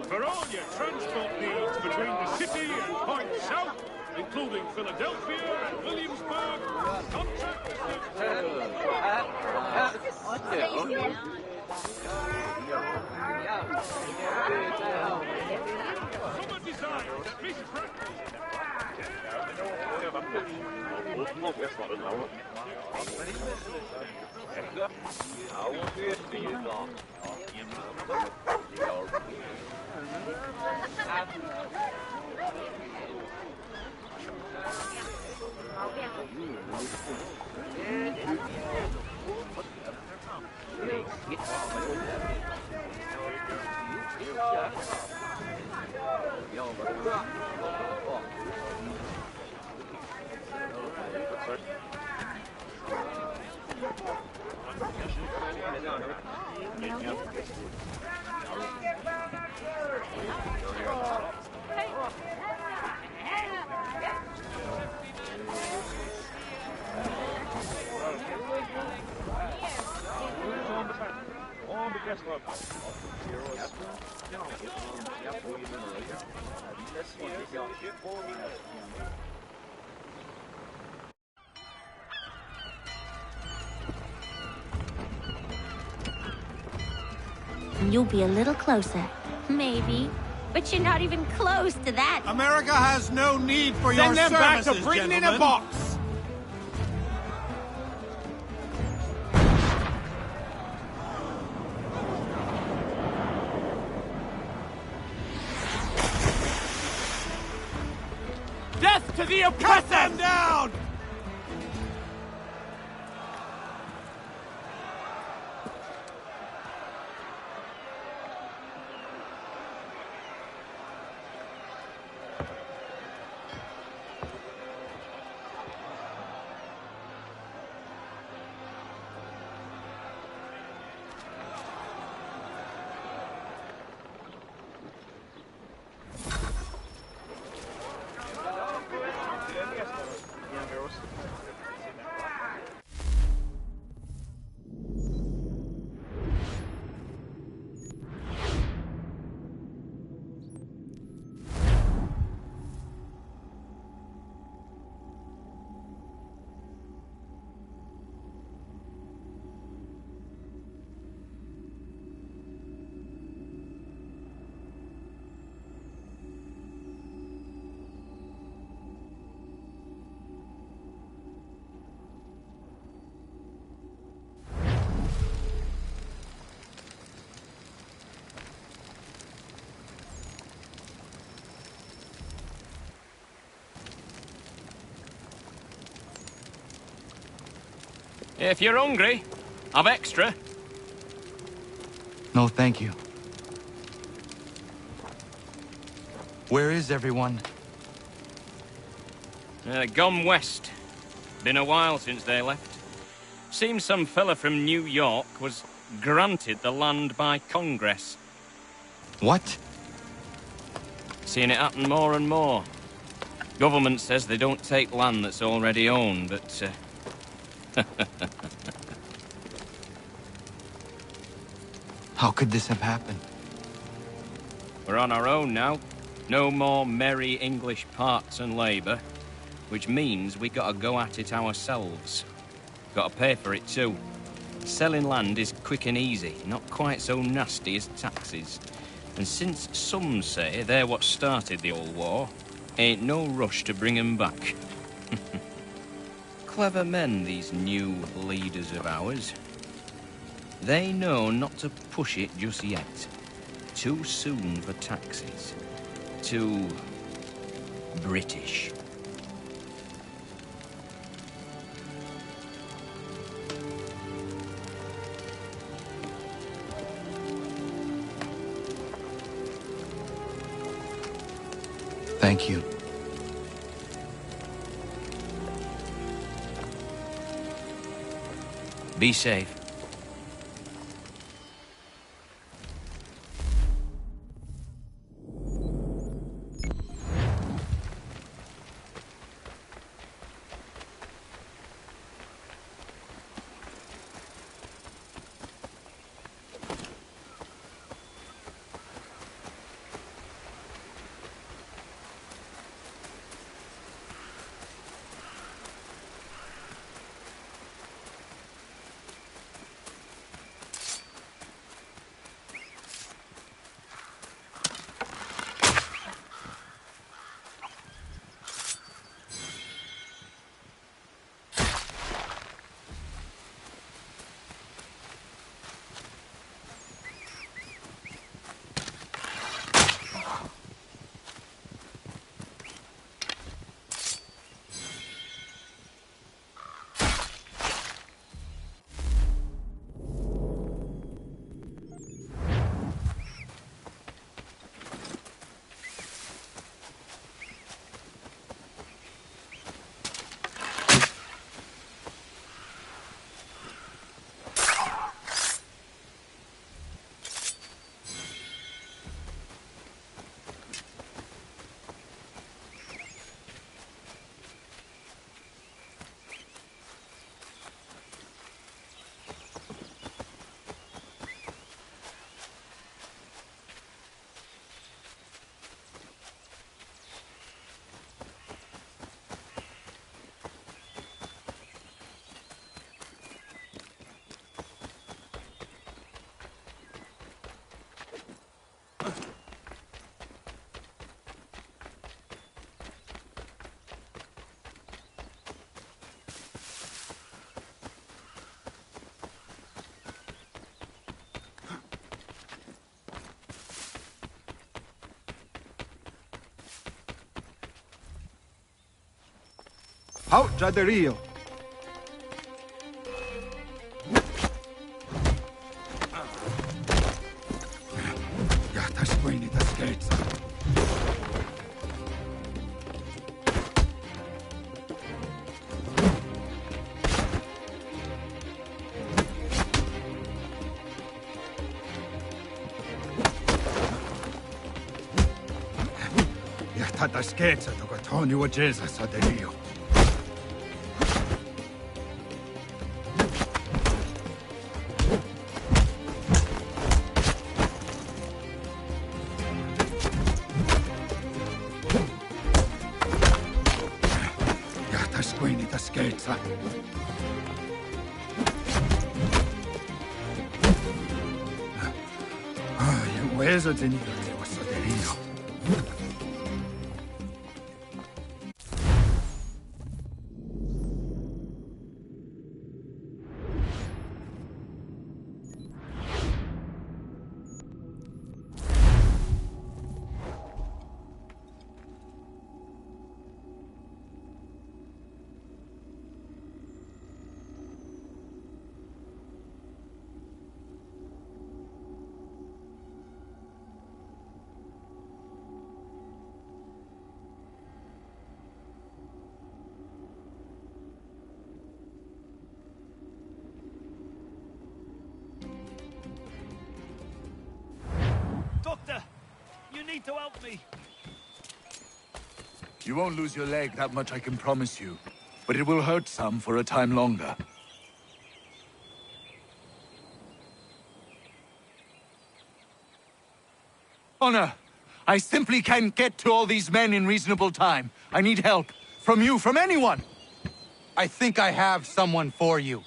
For all your transport needs between the city and Point South, including Philadelphia and Williamsburg, contact Summer design, Miss You'll be a little closer. Maybe. But you're not even close to that. America has no need for your Send them back services, to Britain in a gentlemen. box! Death to the oppressor! Cut them down! If you're hungry, I've extra. No, thank you. Where is everyone? Gone west. Been a while since they left. Seems some fella from New York was granted the land by Congress. What? Seeing it happen more and more. Government says they don't take land that's already owned, but... How could this have happened? We're on our own now. No more merry English parts and labour, which means we gotta go at it ourselves. Gotta pay for it too. Selling land is quick and easy, not quite so nasty as taxes. And since some say they're what started the old war, ain't no rush to bring 'em back. Clever men, these new leaders of ours. They know not to push it just yet. Too soon for taxes. Too British. Thank you. Be safe. Out, Jaderio! Ja, das Schweine, das Geld. Ja, das Geld, doch Tony und Jesus, Jaderio. Scherza. Il ueso di nido di Ossoderino. Doctor, you need to help me. You won't lose your leg, that much I can promise you. But it will hurt some for a time longer. Honor, I simply can't get to all these men in reasonable time. I need help. From you, from anyone! I think I have someone for you.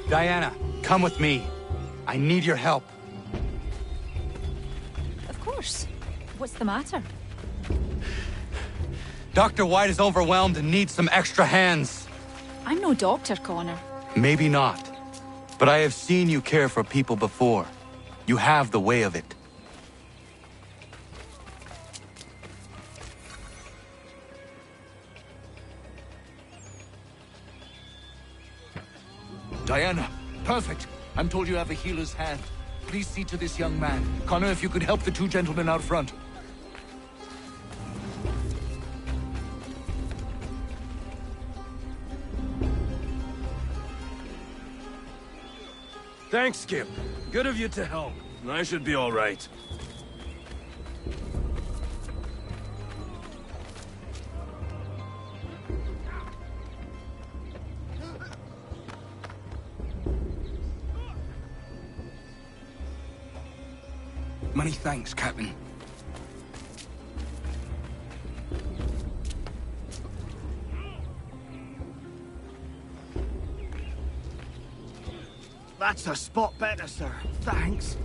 Diana, come with me. I need your help. Of course. What's the matter? Dr. White is overwhelmed and needs some extra hands. I'm no doctor, Connor. Maybe not. But I have seen you care for people before. You have the way of it. Diana, perfect. I'm told you have a healer's hand. Please see to this young man. Connor, if you could help the two gentlemen out front. Thanks, Skip. Good of you to help. I should be all right. Many thanks, Captain. That's a spot better, sir. Thanks.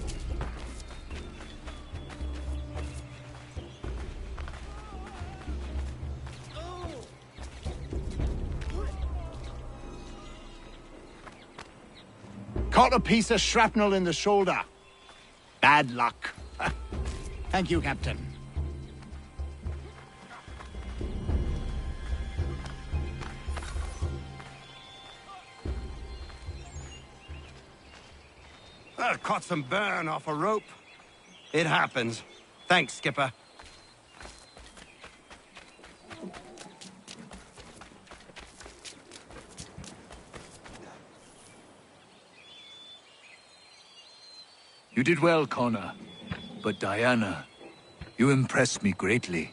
Caught a piece of shrapnel in the shoulder. Bad luck. Thank you, Captain. Caught some burn off a rope. It happens. Thanks, Skipper. You did well, Connor. But Diana, you impressed me greatly.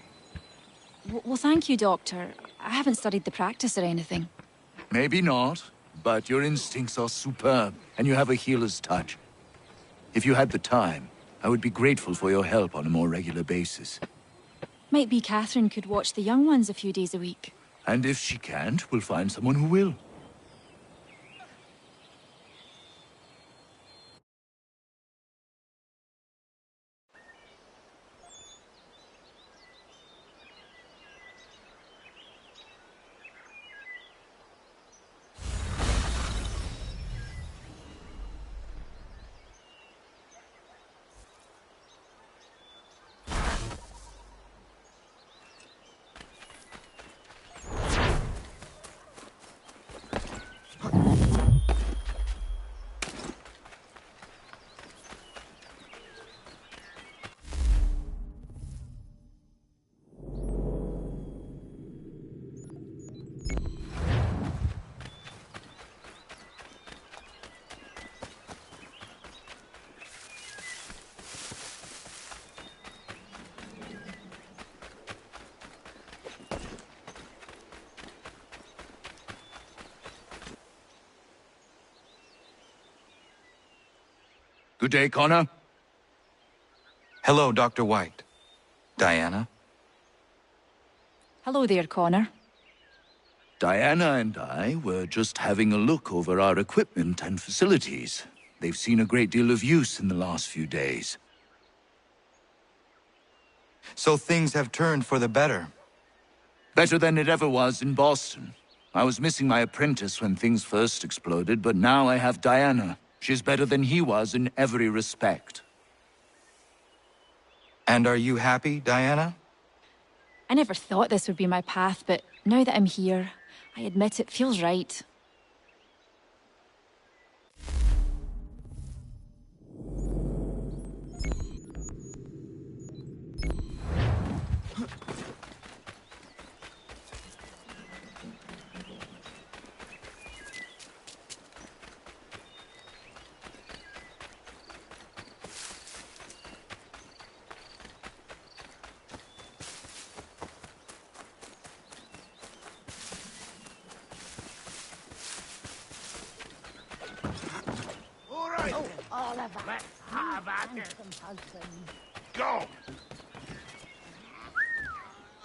Well, thank you, Doctor. I haven't studied the practice or anything. Maybe not, but your instincts are superb, and you have a healer's touch. If you had the time, I would be grateful for your help on a more regular basis. Might be Catherine could watch the young ones a few days a week. And if she can't, we'll find someone who will. Good day, Connor. Hello, Dr. White. Diana? Hello there, Connor. Diana and I were just having a look over our equipment and facilities. They've seen a great deal of use in the last few days. So things have turned for the better. Better than it ever was in Boston. I was missing my apprentice when things first exploded, but now I have Diana. She's better than he was in every respect. And are you happy, Diana? I never thought this would be my path, but now that I'm here, I admit it feels right. Let's have at it. Go!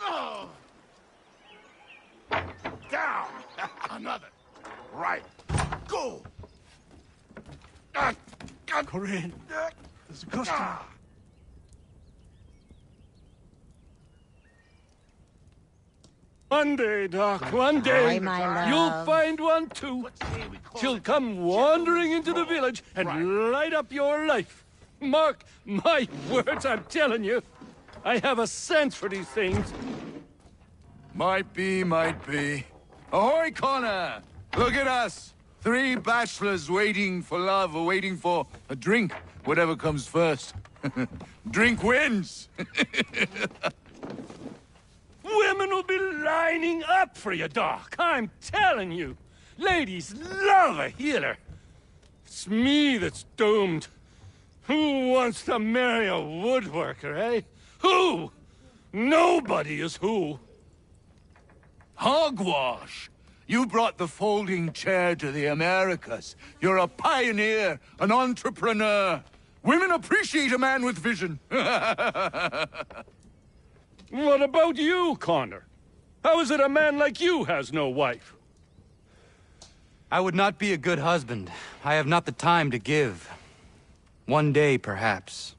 Oh. Down! Another. Right. Go! parade. There's a customer. One day, Doc, one day, Hi, my you'll love. find one too. She'll come wandering into the village and light up your life. Mark my words, I'm telling you. I have a sense for these things. Might be, might be. Ahoy, Connor! Look at us! 3 bachelors waiting for love or waiting for a drink. Whatever comes first. Drink wins! Women will be lining up for you, Doc. I'm telling you. Ladies love a healer. It's me that's doomed. Who wants to marry a woodworker, eh? Who? Nobody is who. Hogwash! You brought the folding chair to the Americas. You're a pioneer, an entrepreneur. Women appreciate a man with vision. What about you, Connor? How is it a man like you has no wife? I would not be a good husband. I have not the time to give. One day, perhaps.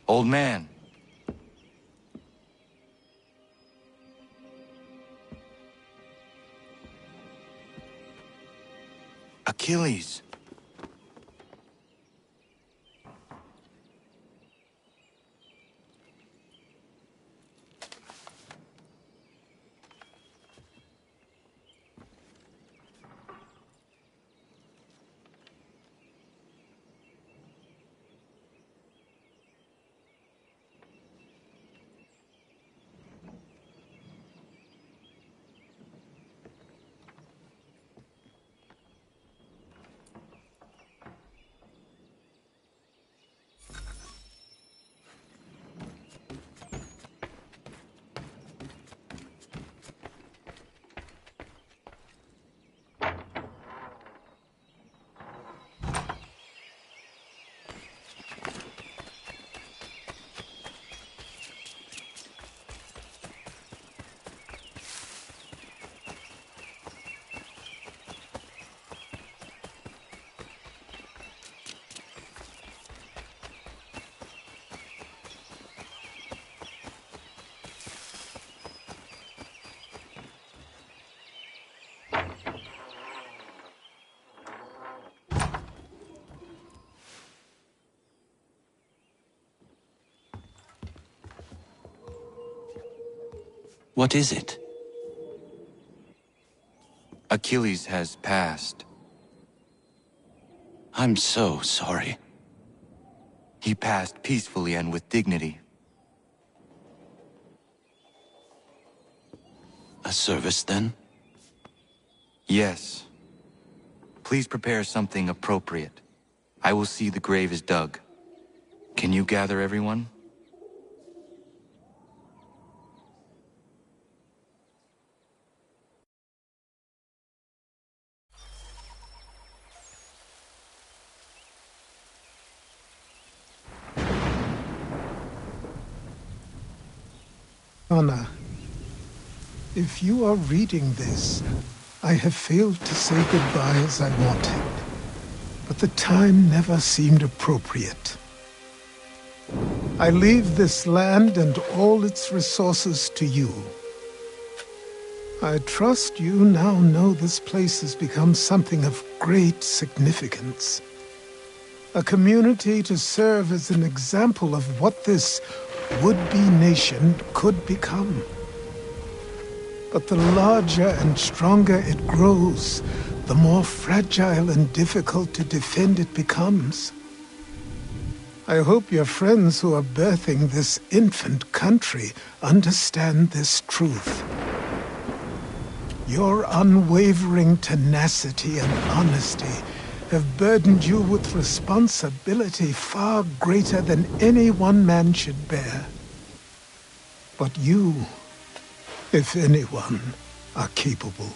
Old man. Achilles. What is it? Achilles has passed. I'm so sorry. He passed peacefully and with dignity. A service, then? Yes. Please prepare something appropriate. I will see the grave is dug. Can you gather everyone? Anna, if you are reading this, I have failed to say goodbye as I wanted, but the time never seemed appropriate. I leave this land and all its resources to you. I trust you now know this place has become something of great significance. A community to serve as an example of what this would-be nation could become. But the larger and stronger it grows, the more fragile and difficult to defend it becomes. I hope your friends who are birthing this infant country understand this truth. Your unwavering tenacity and honesty have burdened you with responsibility far greater than any one man should bear. But you, if anyone, are capable.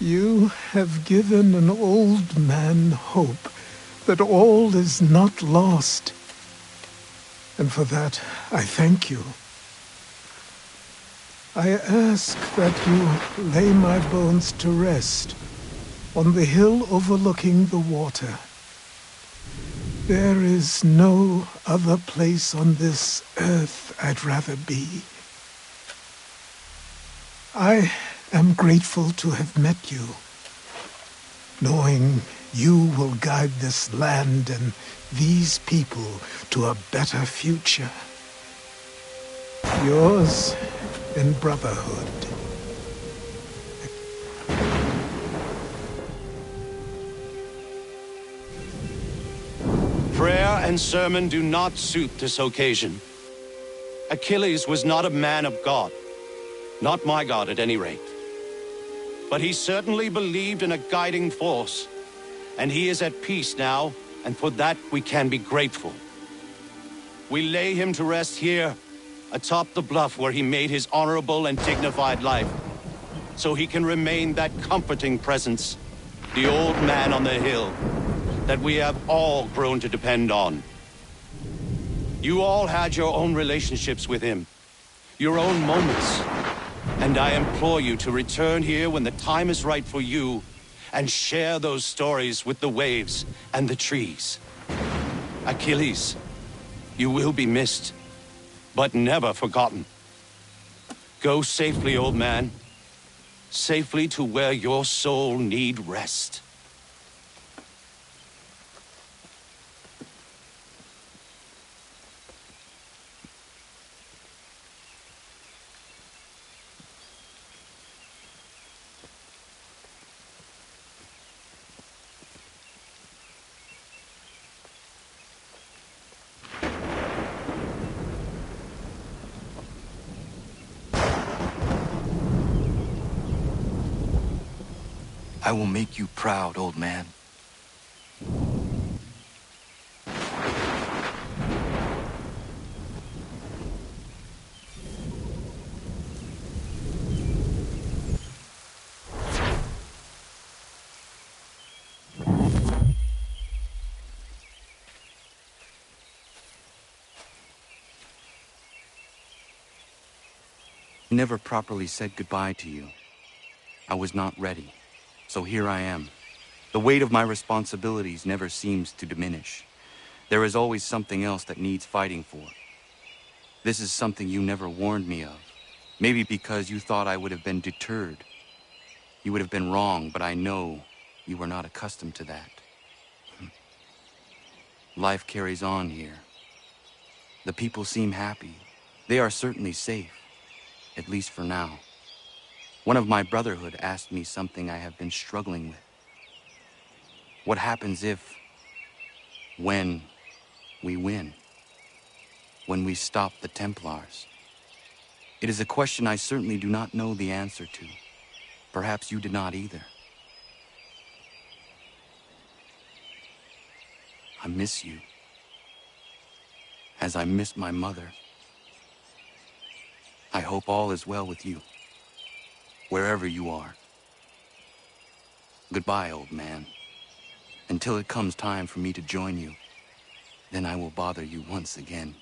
You have given an old man hope that all is not lost. And for that, I thank you. I ask that you lay my bones to rest on the hill overlooking the water. There is no other place on this earth I'd rather be. I am grateful to have met you, knowing you will guide this land and these people to a better future. Yours in brotherhood. Prayer and sermon do not suit this occasion. Achilles was not a man of God. Not my God, at any rate. But he certainly believed in a guiding force. And he is at peace now, and for that we can be grateful. We lay him to rest here, atop the bluff where he made his honorable and dignified life, so he can remain that comforting presence, the old man on the hill, that we have all grown to depend on. You all had your own relationships with him, your own moments, and I implore you to return here when the time is right for you and share those stories with the waves and the trees. Achilles, you will be missed, but never forgotten. Go safely, old man. Safely to where your soul need rest. I will make you proud, old man. I never properly said goodbye to you. I was not ready. So here I am. The weight of my responsibilities never seems to diminish. There is always something else that needs fighting for. This is something you never warned me of. Maybe because you thought I would have been deterred. You would have been wrong, but I know you were not accustomed to that. Life carries on here. The people seem happy. They are certainly safe. At least for now. One of my brotherhood asked me something I have been struggling with. What happens if, when we win? When we stop the Templars? It is a question I certainly do not know the answer to. Perhaps you did not either. I miss you, as I miss my mother. I hope all is well with you, wherever you are. Goodbye, old man. Until it comes time for me to join you, then I will bother you once again.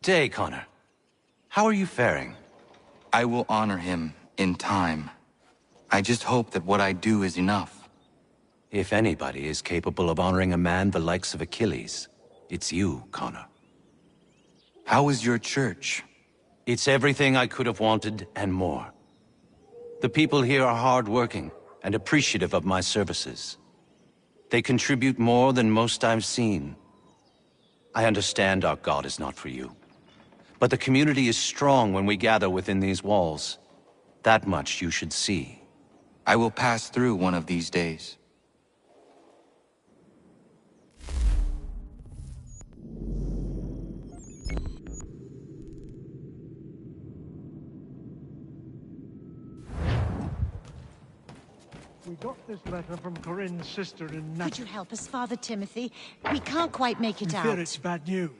Day, Connor. How are you faring? I will honor him in time. I just hope that what I do is enough. If anybody is capable of honoring a man the likes of Achilles, it's you, Connor. How is your church? It's everything I could have wanted and more. The people here are hard-working and appreciative of my services. They contribute more than most I've seen. I understand our God is not for you. But the community is strong when we gather within these walls. That much you should see. I will pass through one of these days. We got this letter from Corinne's sister in Could you help us, Father Timothy? We can't quite make it I out. fear it's bad news.